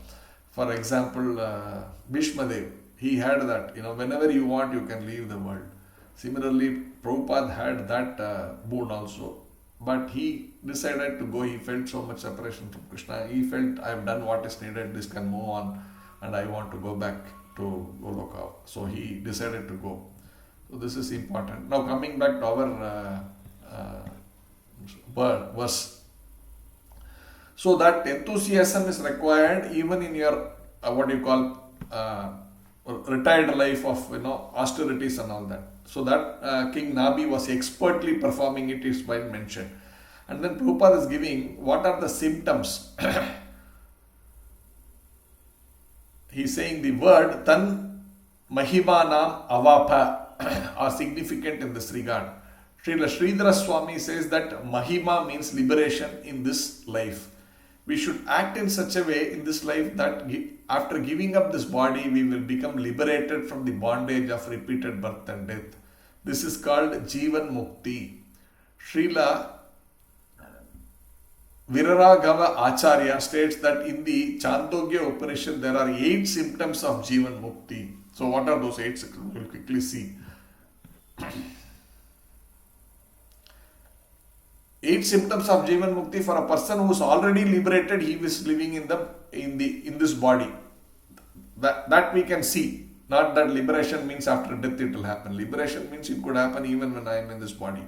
For example, Bhishma Dev, he had that, whenever you want, you can leave the world. Similarly, Prabhupada had that boon also. But he decided to go. He felt so much separation from Krishna. He felt, I have done what is needed, this can move on, and I want to go back to Goloka. So he decided to go. So this is important. Now coming back to our verse. So that enthusiasm is required even in your retired life of austerities and all that. So that King Nabi was expertly performing it is well mentioned. And then Prabhupada is giving what are the symptoms. He is saying the word tan mahimanam avapa are significant in this regard. Srila Sridhara Swami says that mahima means liberation in this life. We should act in such a way in this life that after giving up this body, we will become liberated from the bondage of repeated birth and death. This is called Jivan Mukti. Srila Viraragava Acharya states that in the Chandogya Upanishad there are 8 symptoms of Jivan Mukti. So what are those 8? We will quickly see. 8 symptoms of Jivan Mukti for a person who is already liberated. He is living in this body. That we can see. Not that liberation means after death it will happen. Liberation means it could happen even when I am in this body.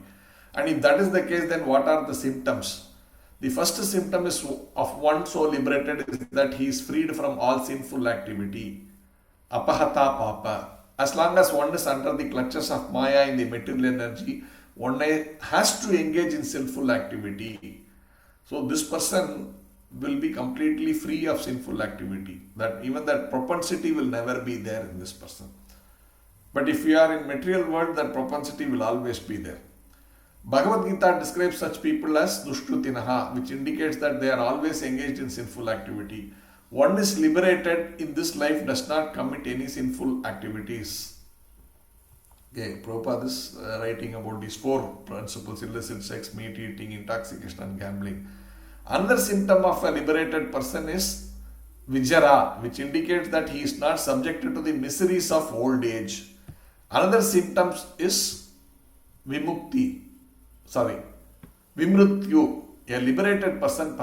And if that is the case, then what are the symptoms? The first symptom is of one so liberated is that he is freed from all sinful activity. Apahata papa. As long as one is under the clutches of Maya in the material energy, one has to engage in sinful activity. So this person will be completely free of sinful activity. That even that propensity will never be there in this person. But if we are in material world, that propensity will always be there. Bhagavad Gita describes such people as dushrutinaha, which indicates that they are always engaged in sinful activity. One is liberated in this life, does not commit any sinful activities. Okay, Prabhupada is writing about these 4 principles: illicit sex, meat eating, intoxication and gambling. Another symptom of a liberated person is Vijara, which indicates that he is not subjected to the miseries of old age. Another symptom is Vimrityu. A liberated person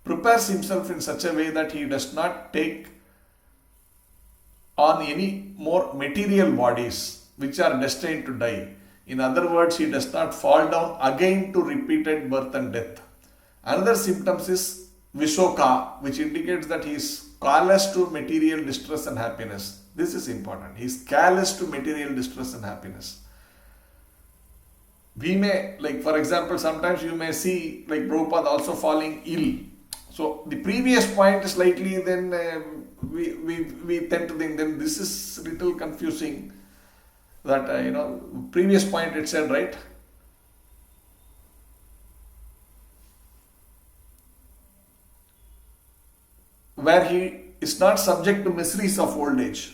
prepares himself in such a way that he does not take on any more material bodies which are destined to die. In other words, he does not fall down again to repeated birth and death. Another symptom is Vishoka, which indicates that he is callous to material distress and happiness. This is important. He is callous to material distress and happiness. We may, like for example, sometimes you may see like Prabhupada also falling ill. So the previous point slightly then we tend to think then this is little confusing that previous point it said, right? Where he is not subject to miseries of old age.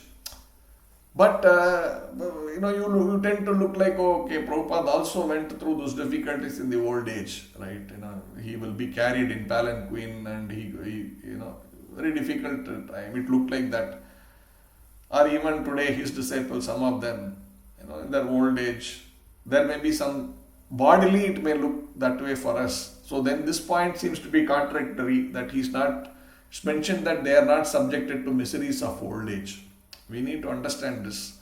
But you tend to look like, okay, Prabhupada also went through those difficulties in the old age, right? He will be carried in palanquin and he very difficult time. It looked like that. Or even today, his disciples, some of them, in their old age, there may be some bodily, it may look that way for us. So then this point seems to be contradictory, that it's mentioned that they are not subjected to miseries of old age. We need to understand this.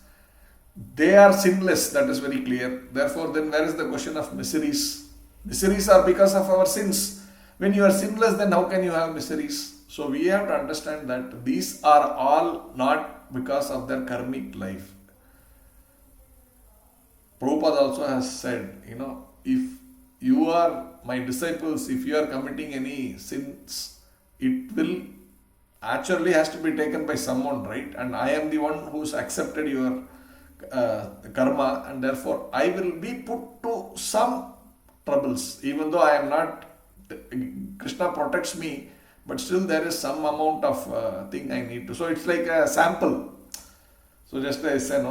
They are sinless, that is very clear. Therefore, then where is the question of miseries? Miseries are because of our sins. When you are sinless, then how can you have miseries? So we have to understand that these are all not because of their karmic life. Prabhupada also has said, if you are my disciples, if you are committing any sins, it will actually has to be taken by someone, right? And I am the one who's accepted your karma, and therefore I will be put to some troubles. Even though I am not, Krishna protects me, but still there is some amount of thing I need to. So it's like a sample. So just as I say,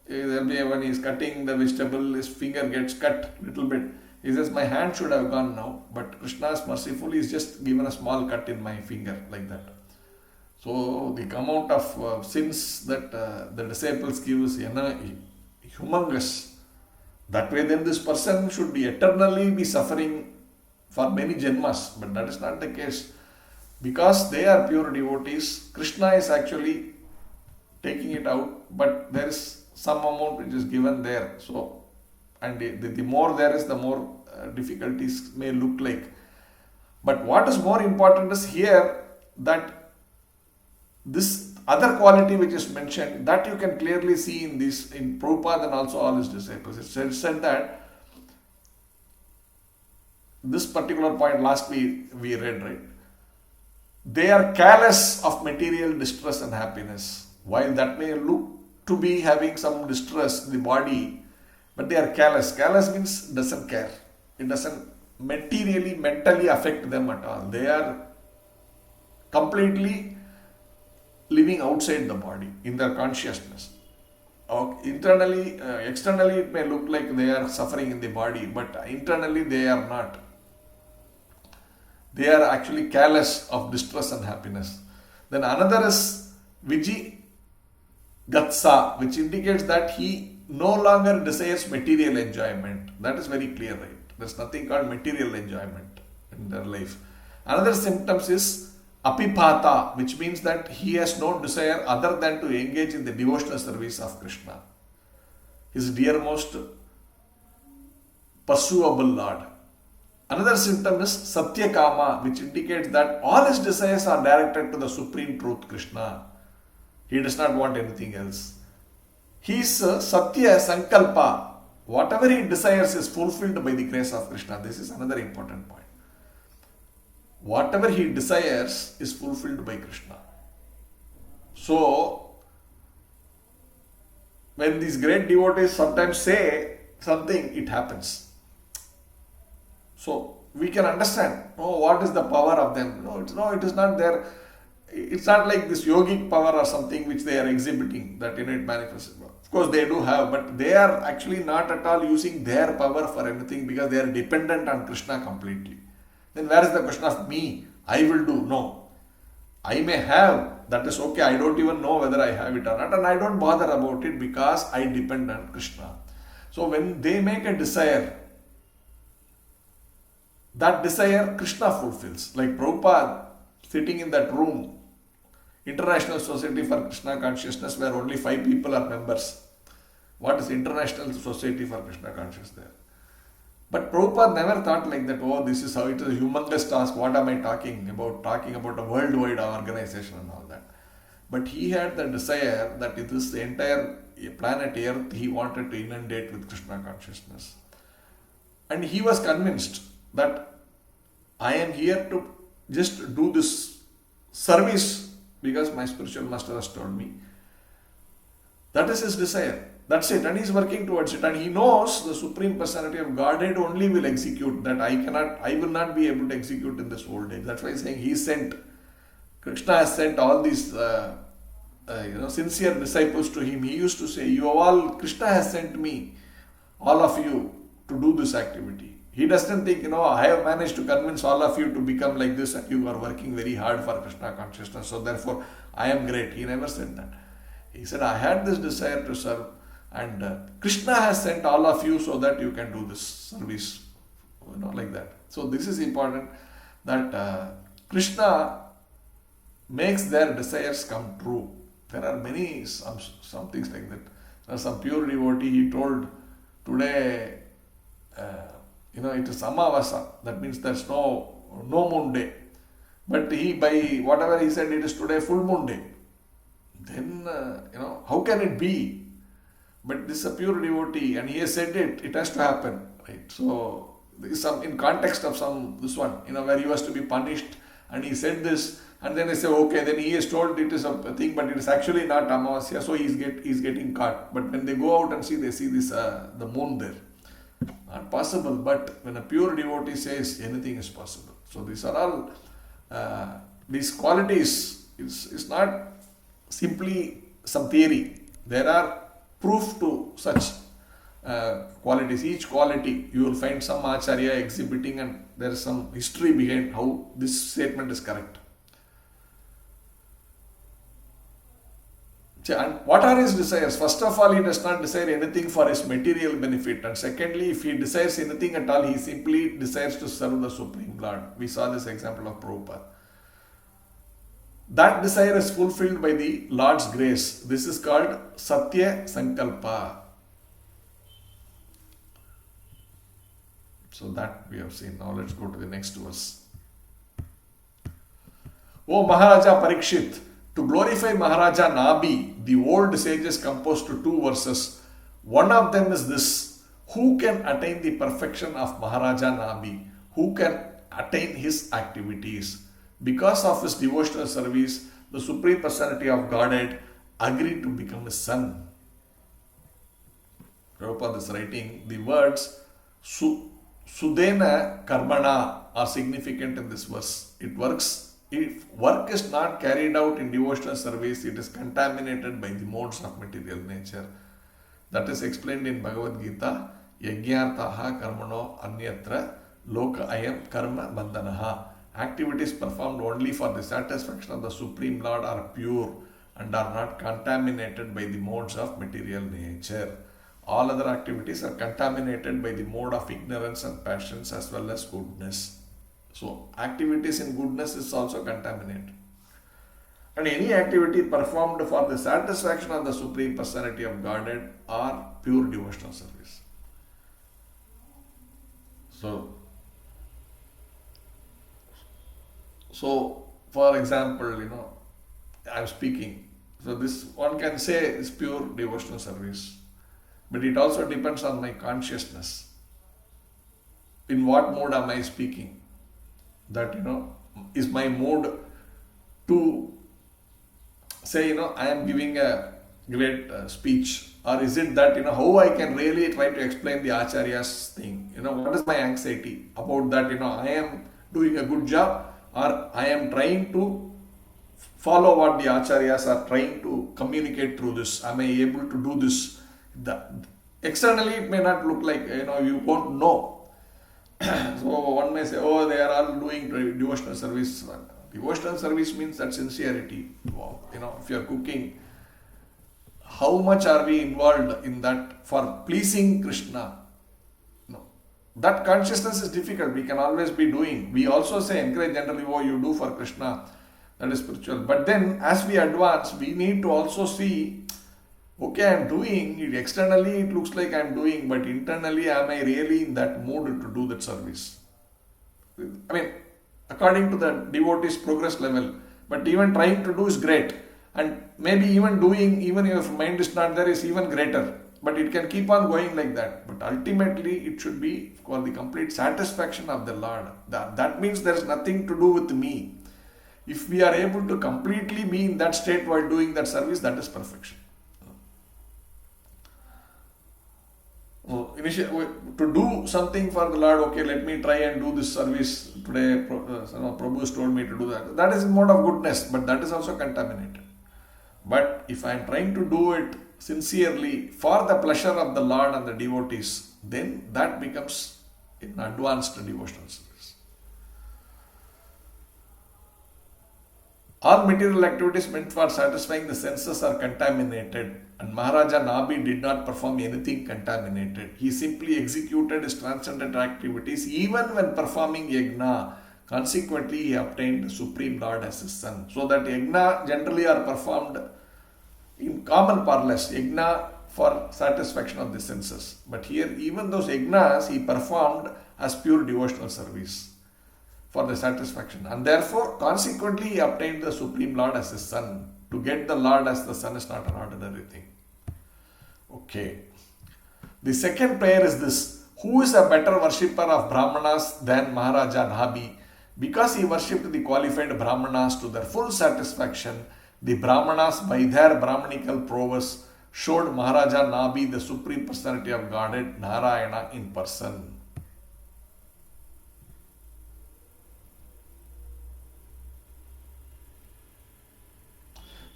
there will be when he is cutting the vegetable, his finger gets cut little bit. He says, my hand should have gone now, but Krishna is merciful, he's just given a small cut in my finger, like that. So the amount of sins that the disciples give is humongous. That way then this person should be eternally be suffering for many janmas, but that is not the case. Because they are pure devotees, Krishna is actually taking it out, but there is some amount which is given there. So, and the more there is, the more difficulties may look like. But what is more important is here that this other quality which is mentioned, that you can clearly see in Prabhupada and also all his disciples. It said that this particular point last we read, right? They are careless of material distress and happiness. While that may look to be having some distress in the body, but they are careless. Careless means doesn't care. It doesn't materially, mentally affect them at all. They are completely living outside the body in their consciousness. Internally, externally it may look like they are suffering in the body, but internally they are not. They are actually careless of distress and happiness. Then another is Viji Gatsa, which indicates that he no longer desires material enjoyment. That is very clear, right? There's nothing called material enjoyment in their life. Another symptoms is Apipata, which means that he has no desire other than to engage in the devotional service of Krishna, his dearmost pursuable Lord. Another symptom is Satyakama, which indicates that all his desires are directed to the supreme truth, Krishna. He does not want anything else. His Satya Sankalpa, whatever he desires is fulfilled by the grace of Krishna. This is another important point. Whatever he desires is fulfilled by Krishna. So, when these great devotees sometimes say something, it happens. So, we can understand, what is the power of them? It is not there. It's not like this yogic power or something which they are exhibiting, that it manifests. Of course they do have, but they are actually not at all using their power for anything because they are dependent on Krishna completely. Then where is the question of me? I will do. No. I may have, that is okay. I don't even know whether I have it or not, and I don't bother about it because I depend on Krishna. So when they make a desire, that desire Krishna fulfills. Like Prabhupada sitting in that room, International Society for Krishna Consciousness, where only 5 people are members. What is International Society for Krishna Consciousness there? But Prabhupada never thought like that, oh, this is how it is a humongous task, what am I talking about? Talking about a worldwide organization and all that. But he had the desire that this entire planet Earth he wanted to inundate with Krishna consciousness. And he was convinced that I am here to just do this service because my spiritual master has told me. That is his desire. That's it. And he is working towards it. And he knows the Supreme Personality of Godhead only will execute that. I will not be able to execute in this old age. That's why he's saying he sent, Krishna has sent all these sincere disciples to him. He used to say, Krishna has sent me, all of you, to do this activity. He doesn't think, I have managed to convince all of you to become like this and you are working very hard for Krishna consciousness. So therefore, I am great. He never said that. He said, I had this desire to serve. And Krishna has sent all of you so that you can do this service, like that. So this is important, that Krishna makes their desires come true. There are many, some things like that. There are some pure devotee, he told, today, it is Amavasa. That means there's no moon day. But by whatever he said, it is today full moon day. Then, how can it be? But this is a pure devotee and he has said it has to happen, right? So there is some in context of this one, where he was to be punished and he said this and then they say, okay, then he is told it is a thing, but it is actually not Amavasya, so he's getting caught. But when they go out and see, they see this the moon there. Not possible, but when a pure devotee says, anything is possible. So these are all, these qualities, it's not simply some theory. There are proof to such qualities. Each quality you will find some Acharya exhibiting, and there is some history behind how this statement is correct. And what are his desires? First of all, he does not desire anything for his material benefit. And secondly, if he desires anything at all, he simply desires to serve the Supreme Lord. We saw this example of Prabhupada. That desire is fulfilled by the Lord's grace. This is called Satya Sankalpa. So that we have seen. Now let's go to the next verse. O Maharaja Parikshit, to glorify Maharaja Nabi, the old sages composed to 2 verses. One of them is this: who can attain the perfection of Maharaja Nabi? Who can attain his activities? Because of his devotional service, the Supreme Personality of Godhead agreed to become his son. Prabhupada is writing, the words Sudena Karmana are significant in this verse. It works. If work is not carried out in devotional service, it is contaminated by the modes of material nature. That is explained in Bhagavad Gita, Yajñartaha karmano anyatra loka ayam karma bandhanaha. Activities performed only for the satisfaction of the Supreme Lord are pure and are not contaminated by the modes of material nature. All other activities are contaminated by the mode of ignorance and passions as well as goodness. So, activities in goodness is also contaminated. And any activity performed for the satisfaction of the Supreme Personality of Godhead are pure devotional service. So, for example, I am speaking. So, this one can say is pure devotional service. But it also depends on my consciousness. In what mode am I speaking? That, is my mode to say, I am giving a great speech. Or is it that, how I can really try to explain the Acharya's thing? What is my anxiety about that, I am doing a good job, or I am trying to follow what the Acharyas are trying to communicate through this. Am I able to do this? Externally, it may not look like, you won't know. So one may say, oh, they are all doing devotional service. Devotional service means that sincerity. Wow. If you are cooking, how much are we involved in that for pleasing Krishna? No. That consciousness is difficult. We can always be doing. We also say, encourage generally, you do for Krishna. That is spiritual. But then as we advance, we need to also see, okay, I am doing it. Externally it looks like I am doing, but internally am I really in that mood to do that service? I mean, according to the devotee's progress level, but even trying to do is great. And maybe even doing, even if mind is not there, is even greater. But it can keep on going like that. But ultimately, it should be for the complete satisfaction of the Lord. That means there is nothing to do with me. If we are able to completely be in that state while doing that service, that is perfection. To do something for the Lord, okay, let me try and do this service today. Prabhu has told me to do that. That is a mode of goodness, but that is also contaminated. But if I am trying to do it sincerely for the pleasure of the Lord and the devotees, then that becomes an advanced devotional service. All material activities meant for satisfying the senses are contaminated, and Maharaja Nabi did not perform anything contaminated. He simply executed his transcendental activities even when performing yajna. Consequently, he obtained the Supreme Lord as his son. So that yajna generally are performed in common parlance, yajna for satisfaction of the senses. But here, even those yajnas he performed as pure devotional service for the satisfaction. And therefore, consequently, he obtained the Supreme Lord as his son. To get the Lord as the son is not an ordinary thing. Okay. The second prayer is this. Who is a better worshipper of Brahmanas than Maharaja Nabi? Because he worshipped the qualified Brahmanas to their full satisfaction, the Brahmanas, by their Brahmanical prowess, showed Maharaja Nabi the Supreme Personality of Godhead, Narayana in person.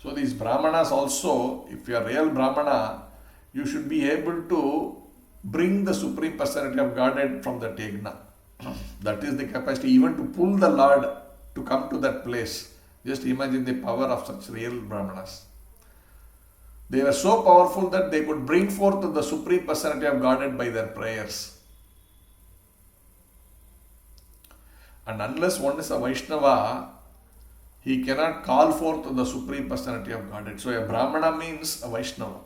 So these Brahmanas also, if you are real Brahmana, you should be able to bring the Supreme Personality of Godhead from that yajna. That is the capacity even to pull the Lord to come to that place. Just imagine the power of such real Brahmanas. They were so powerful that they could bring forth the Supreme Personality of Godhead by their prayers. And unless one is a Vaishnava, he cannot call forth the Supreme Personality of Godhead. So a Brahmana means a Vaishnava.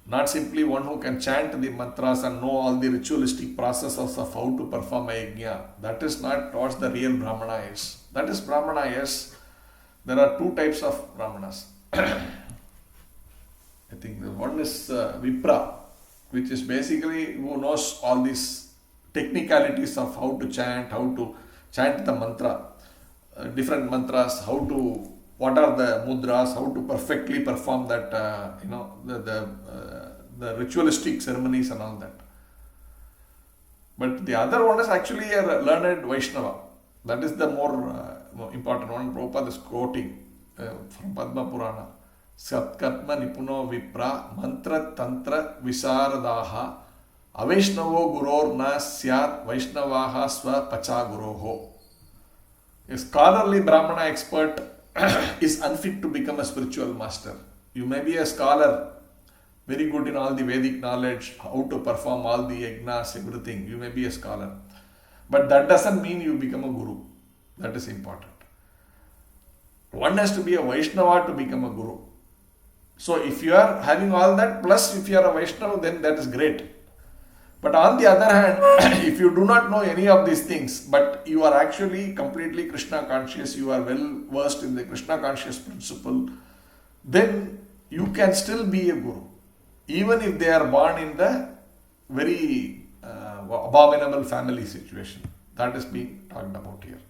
Not simply one who can chant the mantras and know all the ritualistic processes of how to perform a yajna. That is not what the real Brahmana is. That is Brahmana, yes. There are two types of Brahmanas. I think the one is Vipra, which is basically who knows all these technicalities of how to chant the mantra. Different mantras, what are the mudras, how to perfectly perform that, the ritualistic ceremonies and all that. But the other one is actually a learned Vaishnava. That is the more important one. Prabhupada is quoting from Padma Purana. Satkatma nipuno vipra mantra tantra visaradaha avaishnavo guror na syat vaishnavaha swa pacha guroho. A scholarly Brahmana expert is unfit to become a spiritual master. You may be a scholar, very good in all the Vedic knowledge, how to perform all the yajnas, everything. You may be a scholar. But that doesn't mean you become a guru. That is important. One has to be a Vaishnava to become a guru. So if you are having all that, plus if you are a Vaishnava, then that is great. But on the other hand, if you do not know any of these things, but you are actually completely Krishna conscious, you are well versed in the Krishna conscious principle, then you can still be a guru. Even if they are born in the very abominable family situation. That is being talked about here.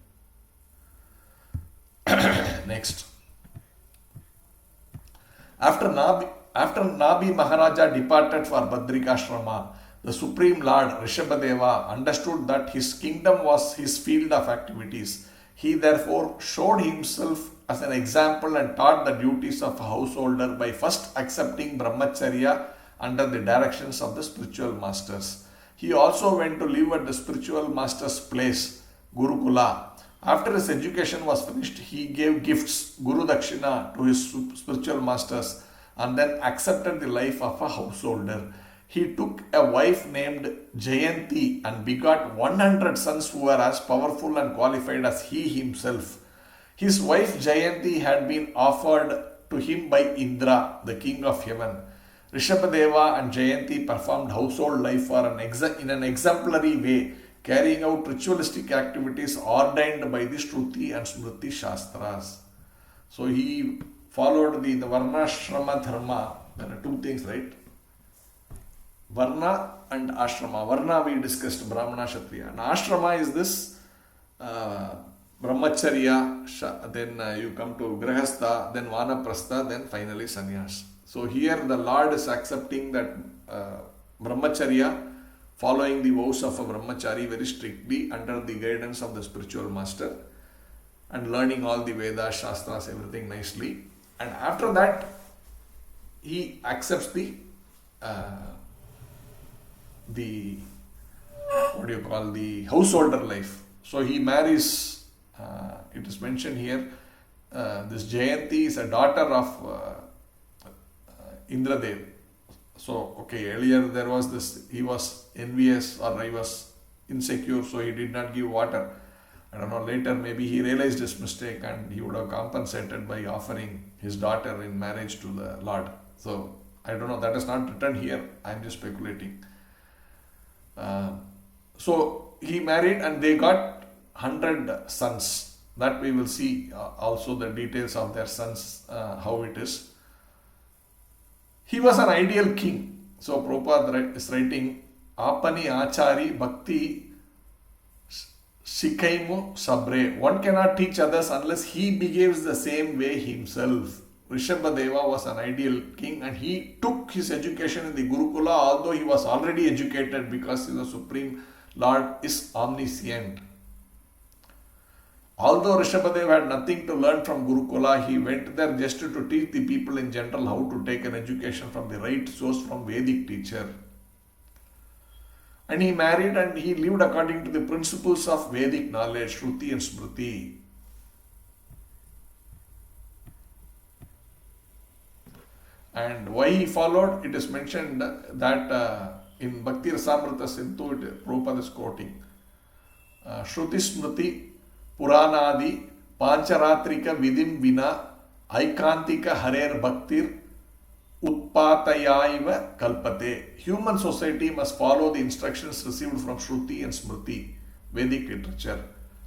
Next. After Nabi Maharaja departed for Badrikashrama, the Supreme Lord Rishabhadeva understood that his kingdom was his field of activities. He therefore showed himself as an example and taught the duties of a householder by first accepting brahmacharya under the directions of the spiritual masters. He also went to live at the spiritual master's place, Gurukula. After his education was finished, he gave gifts, Guru Dakshina, to his spiritual masters and then accepted the life of a householder. He took a wife named Jayanti and begot 100 sons who were as powerful and qualified as he himself. His wife Jayanti had been offered to him by Indra, the king of heaven. Rishabhadeva and Jayanti performed household life in an exemplary way, carrying out ritualistic activities ordained by the Shruti and Smriti Shastras. So he followed the Varnashrama Dharma. There are two things, right? Varna and Ashrama. Varna we discussed, Brahmana, Kshatriya. And Ashrama is this Brahmacharya, then you come to Grahastha, then Vanaprastha, then finally Sannyas. So here the Lord is accepting that Brahmacharya, following the vows of a Brahmachari very strictly under the guidance of the spiritual master and learning all the Vedas, Shastras, everything nicely. And after that, he accepts the householder life. So he marries, it is mentioned here, this Jayanti is a daughter of Indradev. So, okay, earlier there was this, he was envious or he was insecure, so he did not give water. I don't know, later maybe he realized his mistake and he would have compensated by offering his daughter in marriage to the Lord. So, I don't know, that is not written here, I am just speculating. So, he married and they got 100 sons. That we will see also the details of their sons, how it is. He was an ideal king. So Prabhupada is writing, Apani Achari Bhakti Shikaimu Sabre. One cannot teach others unless he behaves the same way himself. Rishabhadeva was an ideal king and he took his education in the Gurukula, although he was already educated because the Supreme Lord is omniscient. Although Rishabhadeva had nothing to learn from Gurukula, he went there just to teach the people in general how to take an education from the right source, from Vedic teacher. And he married and he lived according to the principles of Vedic knowledge, Shruti and Smriti. And why he followed, it is mentioned that in Bhakti Rasamrita Sindhu, Prabhupada is quoting, Shruti Smriti Puranadi Pancharatrika Vidim Vina Aikantika Harer Bhaktir Utpatayaiva Kalpate. Human society must follow the instructions received from Shruti and Smriti, Vedic literature.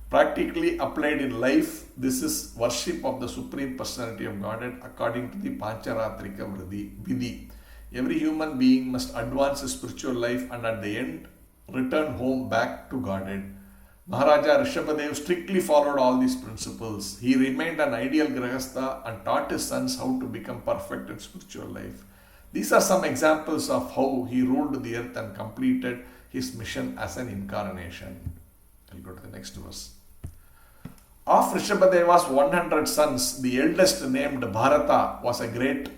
Practically applied in life, this is worship of the Supreme Personality of Godhead according to the Pancharatrika Vidhi. Every human being must advance his spiritual life and at the end return home back to Godhead. Maharaja Rishabhadev strictly followed all these principles. He remained an ideal Grahastha and taught his sons how to become perfect in spiritual life. These are some examples of how he ruled the earth and completed his mission as an incarnation. I'll go to the next verse. Of Rishabhadeva's 100 sons, the eldest named Bharata was a great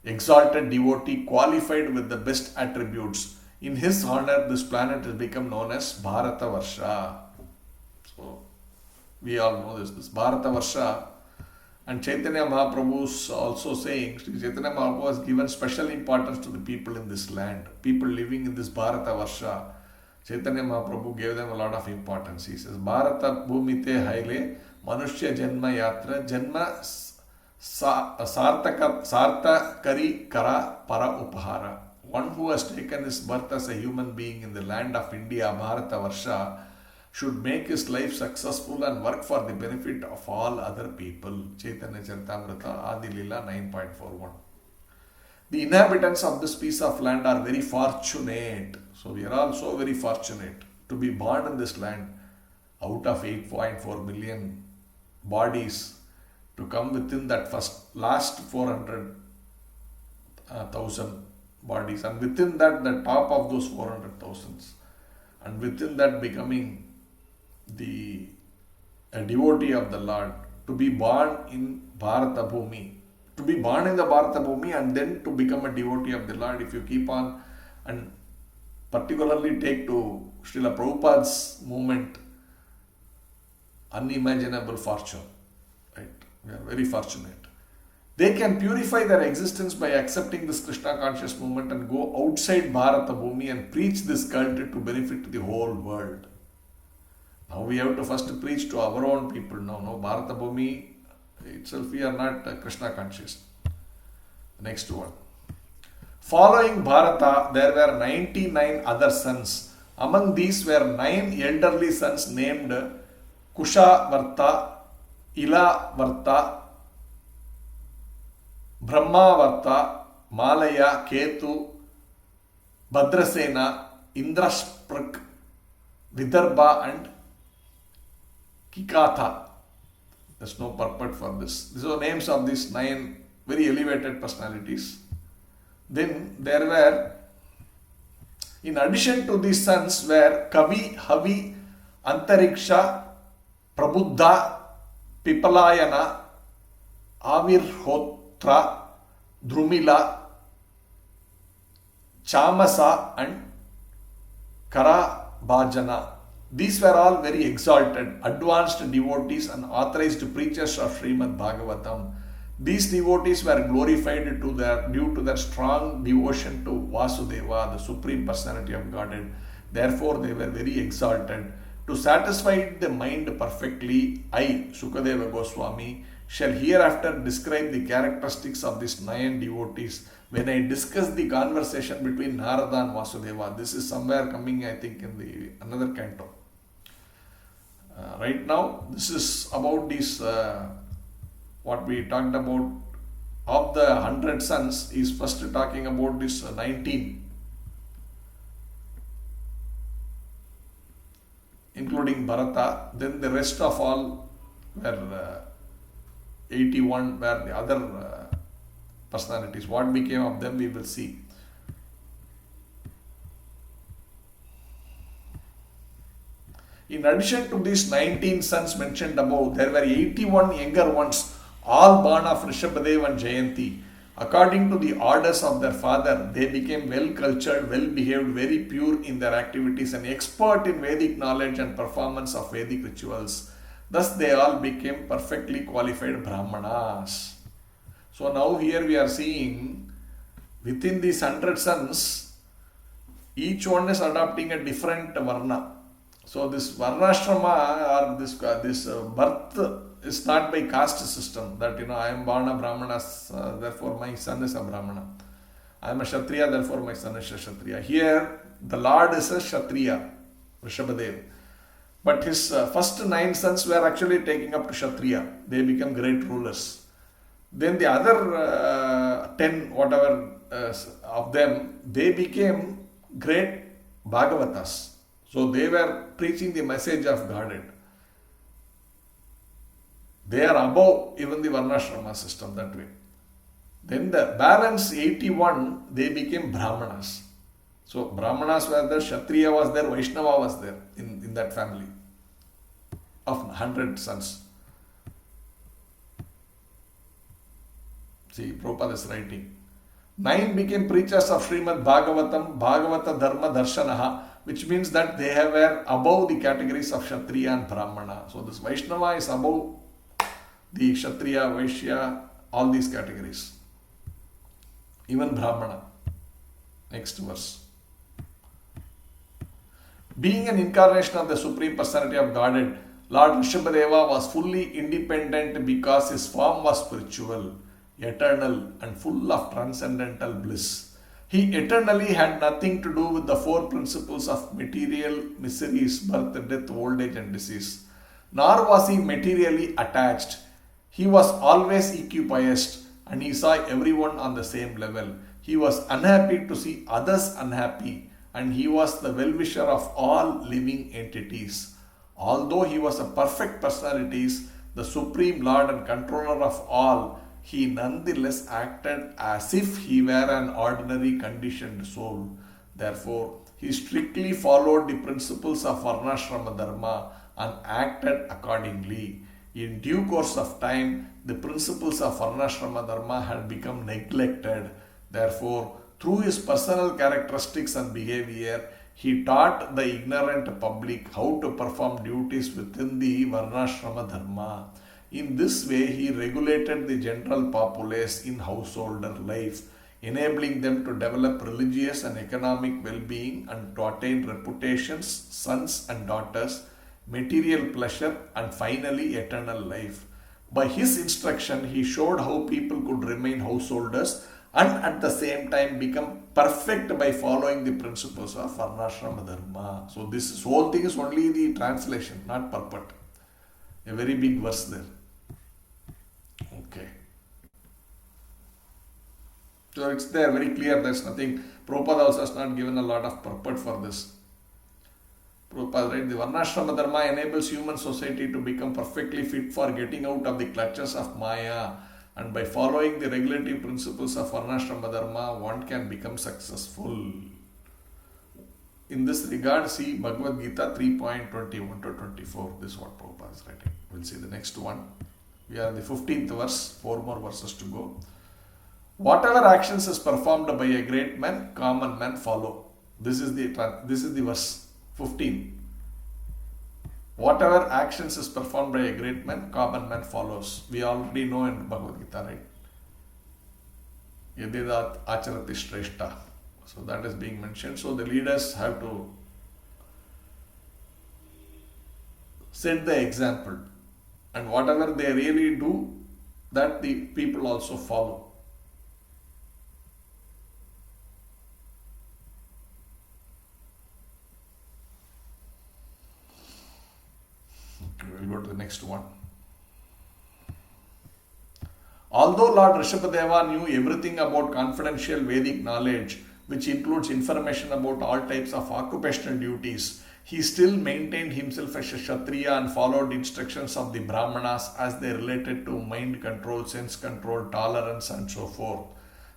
exalted devotee qualified with the best attributes. In his honor, this planet has become known as Bharata Varsha. So, we all know this Bharata Varsha. And Chaitanya Mahaprabhu is also saying, Chaitanya Mahaprabhu has given special importance to the people in this land, people living in this Bharata Varsha. Chaitanya Mahaprabhu gave them a lot of importance. He says, Bharata Bhumite Haile Manushya Janma Yatra Janma Sarta Kari Kara Para Upahara. One who has taken his birth as a human being in the land of India, Bharata Varsha, should make his life successful and work for the benefit of all other people. Chaitanya Charitamrita, Adi Lila 9.41. The inhabitants of this piece of land are very fortunate. So we are also very fortunate to be born in this land out of 8.4 million bodies, to come within that last 400,000 bodies, and within that the top of those 400,000, and within that becoming a devotee of the Lord, to be born in Bharata Bhumi, to be born in the Bharata Bhumi and then to become a devotee of the Lord. If you keep on and particularly take to Srila Prabhupada's movement, unimaginable fortune, right? We are very fortunate. They can purify their existence by accepting this Krishna conscious movement and go outside Bharata Bhumi and preach this cult to benefit the whole world. Now we have to first preach to our own people. No, Bharata Bhumi itself, we are not Krishna conscious. Next one. Following Bharata, there were 99 other sons. Among these were 9 elderly sons named Kushavarta, Ilavarta, Brahmavarta, Malaya, Ketu, Bhadrasena, Indrasprak, Vidarbha and Kikatha. There's no purport for this. These are names of these 9 very elevated personalities. Then there were, in addition to these sons, were Kavi, Havi, Antariksha, Prabuddha, Pipalayana, Avirhotra, Drumila, Chamasa and Karabhajana. These were all very exalted, advanced devotees and authorized preachers of Srimad Bhagavatam. These devotees were glorified due to their strong devotion to Vasudeva, the Supreme Personality of Godhead. Therefore, they were very exalted. To satisfy the mind perfectly, I, Sukadeva Goswami, shall hereafter describe the characteristics of these 9 devotees when I discuss the conversation between Narada and Vasudeva. This is somewhere coming, I think, in the another canto. Right now, this is about these, what we talked about of the 100 sons, is first talking about this 19, including Bharata. Then the rest of all were 81 were the other personalities. What became of them, we will see. In addition to these 19 sons mentioned above, there were 81 younger ones, all born of Rishabhadev and Jayanti. According to the orders of their father, they became well cultured, well behaved, very pure in their activities, and expert in Vedic knowledge and performance of Vedic rituals. Thus, they all became perfectly qualified Brahmanas. So now here we are seeing within these 100 sons, each one is adopting a different varna. So this varnashrama or this birth is not by caste system, that I am born a Brahmana, therefore my son is a Brahmana. I am a Kshatriya, therefore my son is a Kshatriya. Here the Lord is a Kshatriya, Rishabhadev. But his first 9 sons were actually taking up to Kshatriya. They became great rulers. Then the other 10, whatever of them, they became great Bhagavatas. So they were preaching the message of Godhead. They are above even the Varnashrama system that way. Then the balance 81, they became Brahmanas. So Brahmanas were there, Kshatriya was there, Vaishnava was there in that family of 100 sons. See, Prabhupada is writing. 9 became preachers of Srimad Bhagavatam, Bhagavata Dharma Darshanaha, which means that they were above the categories of Kshatriya and Brahmana. So this Vaishnava is above the Kshatriya, Vaishya, all these categories. Even Brahmana. Next verse. Being an incarnation of the Supreme Personality of Godhead, Lord Rishabhadeva was fully independent because his form was spiritual, eternal and full of transcendental bliss. He eternally had nothing to do with the 4 principles of material miseries, birth, death, old age and disease. Nor was he materially attached. He was always equipoised and he saw everyone on the same level. He was unhappy to see others unhappy and he was the well-wisher of all living entities. Although he was a perfect personality, the Supreme Lord and Controller of all, he nonetheless acted as if he were an ordinary conditioned soul. Therefore, he strictly followed the principles of Varnashrama Dharma and acted accordingly. In due course of time, the principles of Varnashrama Dharma had become neglected. Therefore, through his personal characteristics and behavior, he taught the ignorant public how to perform duties within the Varnashrama Dharma. In this way, he regulated the general populace in householder life, enabling them to develop religious and economic well-being and to attain reputations, sons and daughters, material pleasure, and finally eternal life. By his instruction, he showed how people could remain householders and at the same time become perfect by following the principles of Varnashrama Dharma. So this whole thing is only the translation, not purport. A very big verse there. Okay. So it's there, very clear, there's nothing. Prabhupada also has not given a lot of purport for this. Prabhupada, right? The Varnashrama Dharma enables human society to become perfectly fit for getting out of the clutches of Maya, and by following the regulative principles of Varnashrama Dharma, one can become successful. In this regard, see Bhagavad Gita 3.21 to 24. This is what Prabhupada is writing. We'll see the next one. We are in the 15th verse, 4 more verses to go. Whatever actions is performed by a great man, common men follow. This is the verse 15. Whatever actions is performed by a great man, common man follows. We already know in Bhagavad Gita, right? Yadidat acharati shrestha. So that is being mentioned. So the leaders have to set the example. And whatever they really do, that the people also follow. We'll go to the next one. Although Lord Rishabhadeva knew everything about confidential Vedic knowledge, which includes information about all types of occupational duties, he still maintained himself as a Kshatriya and followed instructions of the Brahmanas as they related to mind control, sense control, tolerance, and so forth.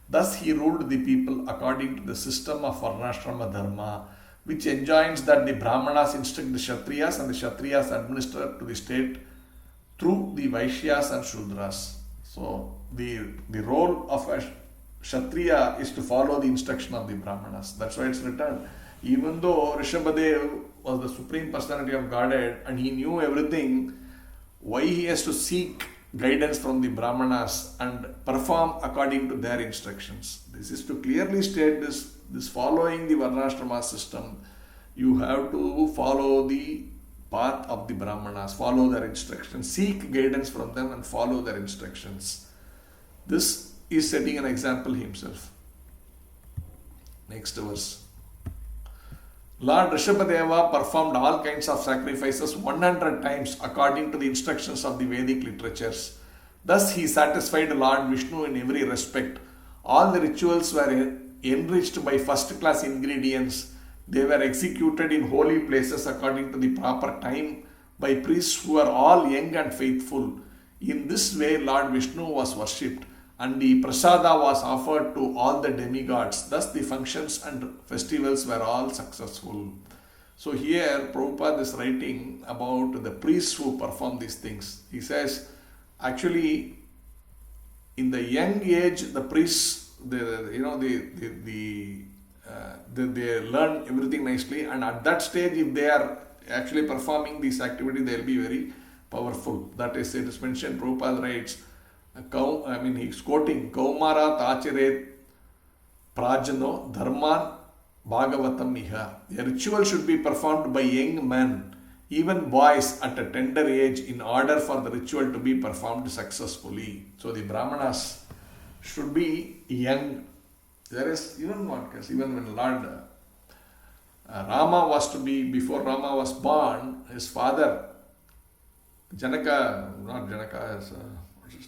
Thus he ruled the people according to the system of Varnashrama Dharma, which enjoins that the Brahmanas instruct the Kshatriyas and the Kshatriyas administer to the state through the Vaishyas and Shudras. So the role of a Kshatriya is to follow the instruction of the Brahmanas. That's why it's written. Even though Rishabhadev was the Supreme Personality of Godhead and he knew everything, why he has to seek guidance from the Brahmanas and perform according to their instructions. This is to clearly state this following the Varnashrama system. You have to follow the path of the Brahmanas, follow their instructions, seek guidance from them and follow their instructions. This is setting an example himself. Next verse. Lord Rishabhadeva performed all kinds of sacrifices 100 times according to the instructions of the Vedic literatures. Thus he satisfied Lord Vishnu in every respect. All the rituals were enriched by first-class ingredients. They were executed in holy places according to the proper time by priests who are all young and faithful. In this way, Lord Vishnu was worshipped and the prasada was offered to all the demigods. Thus the functions and festivals were all successful. So here Prabhupada is writing about the priests who perform these things. He says, actually, in the young age, the priests, they learn everything nicely, and at that stage, if they are actually performing this activity, they will be very powerful. That is, it is mentioned. Prabhupada writes, he's quoting Kaumarat Acharet Prajano Dharman Bhagavatam Iha. A ritual should be performed by young men, even boys at a tender age, in order for the ritual to be performed successfully. So the Brahmanas should be young. There is even one case, even when Lord Rama was to be, before Rama was born, his father, what's his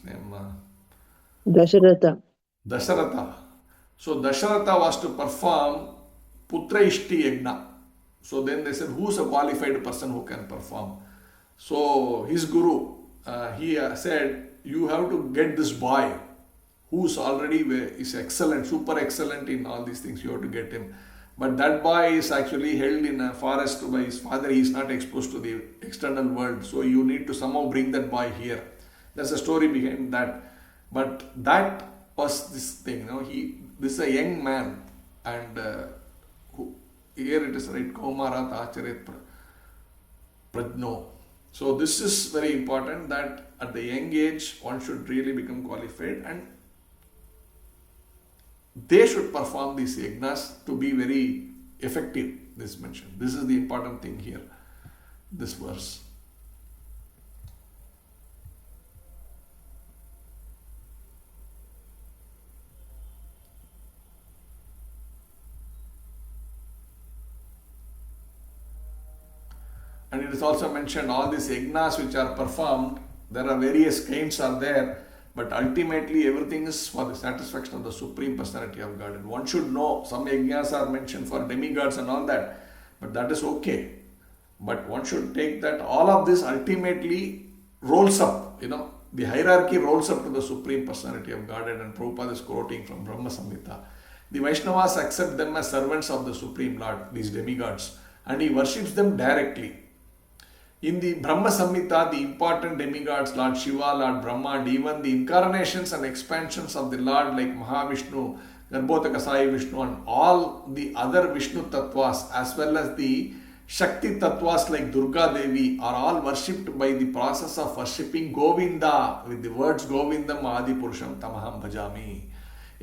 name? Dasharatha. So Dasharatha was to perform Putra Ishti Yagna. So then they said, who's a qualified person who can perform? So his guru, he said, you have to get this boy who's already is excellent, super excellent in all these things. You have to get him. But that boy is actually held in a forest by his father. He is not exposed to the external world. So you need to somehow bring that boy here. There's a story behind that. But that was this thing. This is a young man. And here it is, right? Kaumarat Acharet Prajno. So this is very important, that at the young age, one should really become qualified and they should perform these yagnas to be very effective, this mentioned. This is the important thing here. this verse. And it is also mentioned all these yagnas which are performed, there are various kinds are there, but ultimately everything is for the satisfaction of the Supreme Personality of Godhead. One should know some yagnas are mentioned for demigods and all that, but that is okay. But one should take that all of this ultimately rolls up, the hierarchy rolls up to the Supreme Personality of Godhead, and Prabhupada is quoting from Brahma Samhita. The Vaishnavas accept them as servants of the Supreme Lord, these demigods, and he worships them directly. In the Brahma Samhita, the important demigods, Lord Shiva, Lord Brahma, and even the incarnations and expansions of the Lord like Mahavishnu, Garbhodakasai Vishnu, and all the other Vishnu Tattvas, as well as the Shakti Tattvas like Durga Devi, are all worshipped by the process of worshipping Govinda with the words Govindam Adi Purusham Tamaham Bhajami.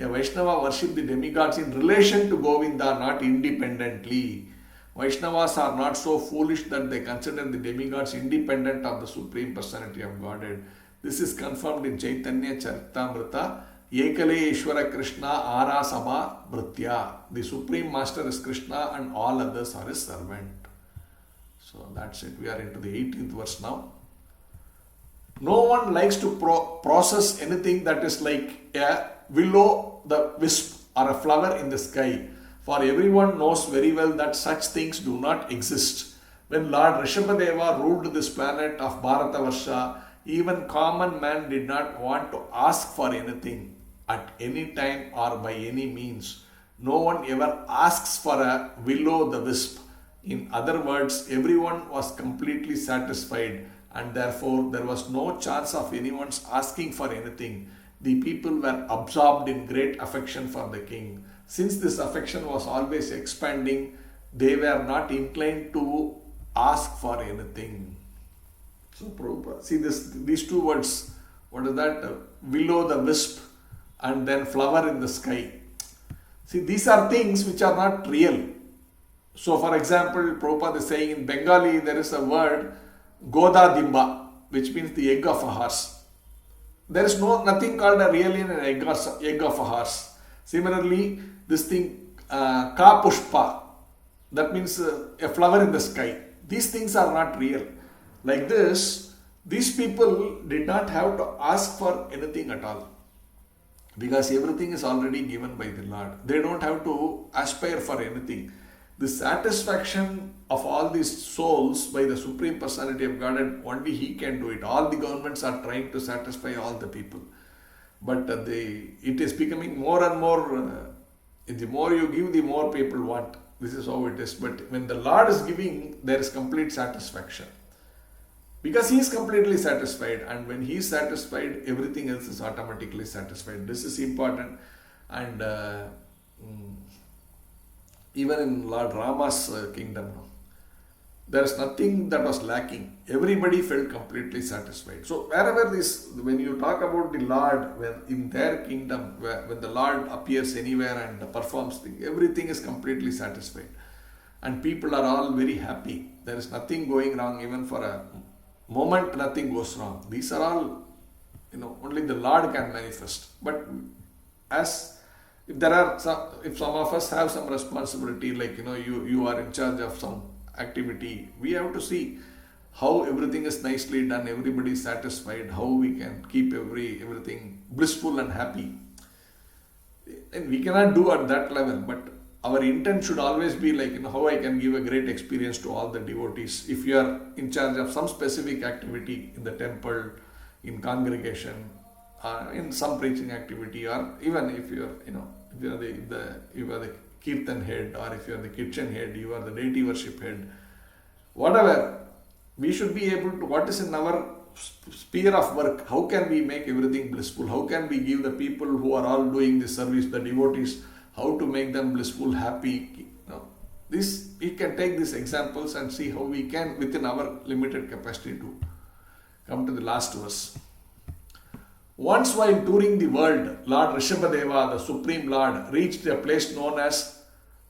A Vaishnava worship the demigods in relation to Govinda, not independently. Vaishnavas are not so foolish that they consider the demigods independent of the Supreme Personality of Godhead. This is confirmed in Chaitanya Charitamrita. Ekale Ishvara Krishna Ara Sabha Bhritya. The Supreme Master is Krishna and all others are his servant. So that's it. We are into the 18th verse now. No one likes to process anything that is like a willow, the wisp, or a flower in the sky. For everyone knows very well that such things do not exist. When Lord Rishabhadeva ruled this planet of Bharatavarsha, even common man did not want to ask for anything at any time or by any means. No one ever asks for a will-o'-the-wisp. In other words, everyone was completely satisfied, and therefore there was no chance of anyone's asking for anything. The people were absorbed in great affection for the king. Since this affection was always expanding, they were not inclined to ask for anything. So Prabhupada, see these two words, what is that? Will-o'-the-wisp and then flower in the sky. See, these are things which are not real. So for example, Prabhupada is saying in Bengali there is a word Goda Dimba, which means the egg of a horse. There is nothing called a really an egg of a horse. Similarly, this thing Ka Pushpa, that means a flower in the sky. These things are not real. Like this, these people did not have to ask for anything at all, because everything is already given by the Lord. They don't have to aspire for anything. The satisfaction of all these souls by the Supreme Personality of Godhead, only He can do it. All the governments are trying to satisfy all the people. But it is becoming more and more, the more you give, the more people want. This is how it is. But when the Lord is giving, there is complete satisfaction. Because He is completely satisfied, and when He is satisfied, everything else is automatically satisfied. This is important. And even in Lord Rama's kingdom, there is nothing that was lacking. Everybody felt completely satisfied. So wherever when you talk about the Lord, when in their kingdom, when the Lord appears anywhere and performs things, everything is completely satisfied. And people are all very happy. There is nothing going wrong, even for a moment nothing goes wrong. These are all, only the Lord can manifest. But if some of us have some responsibility, like you are in charge of some activity, we have to see how everything is nicely done, everybody is satisfied, how we can keep everything blissful and happy. And we cannot do at that level, but our intent should always be like, how I can give a great experience to all the devotees. If you are in charge of some specific activity in the temple, in congregation, in some preaching activity, or even if you are the kirtan head, or if you are the kitchen head, you are the deity worship head, whatever, we should be able to, what is in our sphere of work, how can we make everything blissful? How can we give the people who are all doing this service, the devotees, how to make them blissful, happy? We can take these examples and see how we can, within our limited capacity, to come to the last verse. Once while touring the world, Lord Rishabhadeva, the Supreme Lord, reached a place known as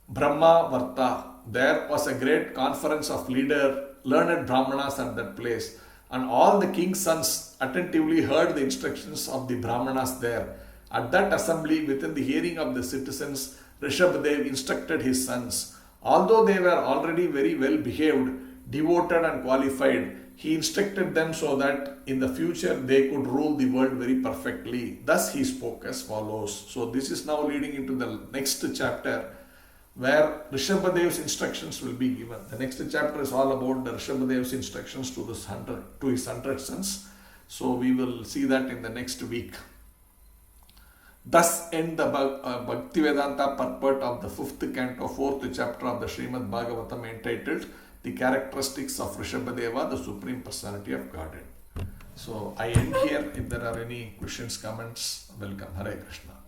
Brahma Varta. There was a great conference of leaders learned Brahmanas at that place. And all the king's sons attentively heard the instructions of the Brahmanas there. At that assembly, within the hearing of the citizens, Rishabhadev instructed his sons. Although they were already very well behaved, devoted and qualified, he instructed them so that in the future they could rule the world very perfectly. Thus he spoke as follows. So this is now leading into the next chapter where Rishabhadev's instructions will be given. The next chapter is all about the Rishabhadev's instructions to his 100 sons. So we will see that in the next week. Thus end the Bhaktivedanta purport of the 5th canto, 4th chapter of the Srimad Bhagavatam, entitled The Characteristics of Rishabhadeva, the Supreme Personality of Godhead. So I end here. If there are any questions, comments, welcome. Hare Krishna.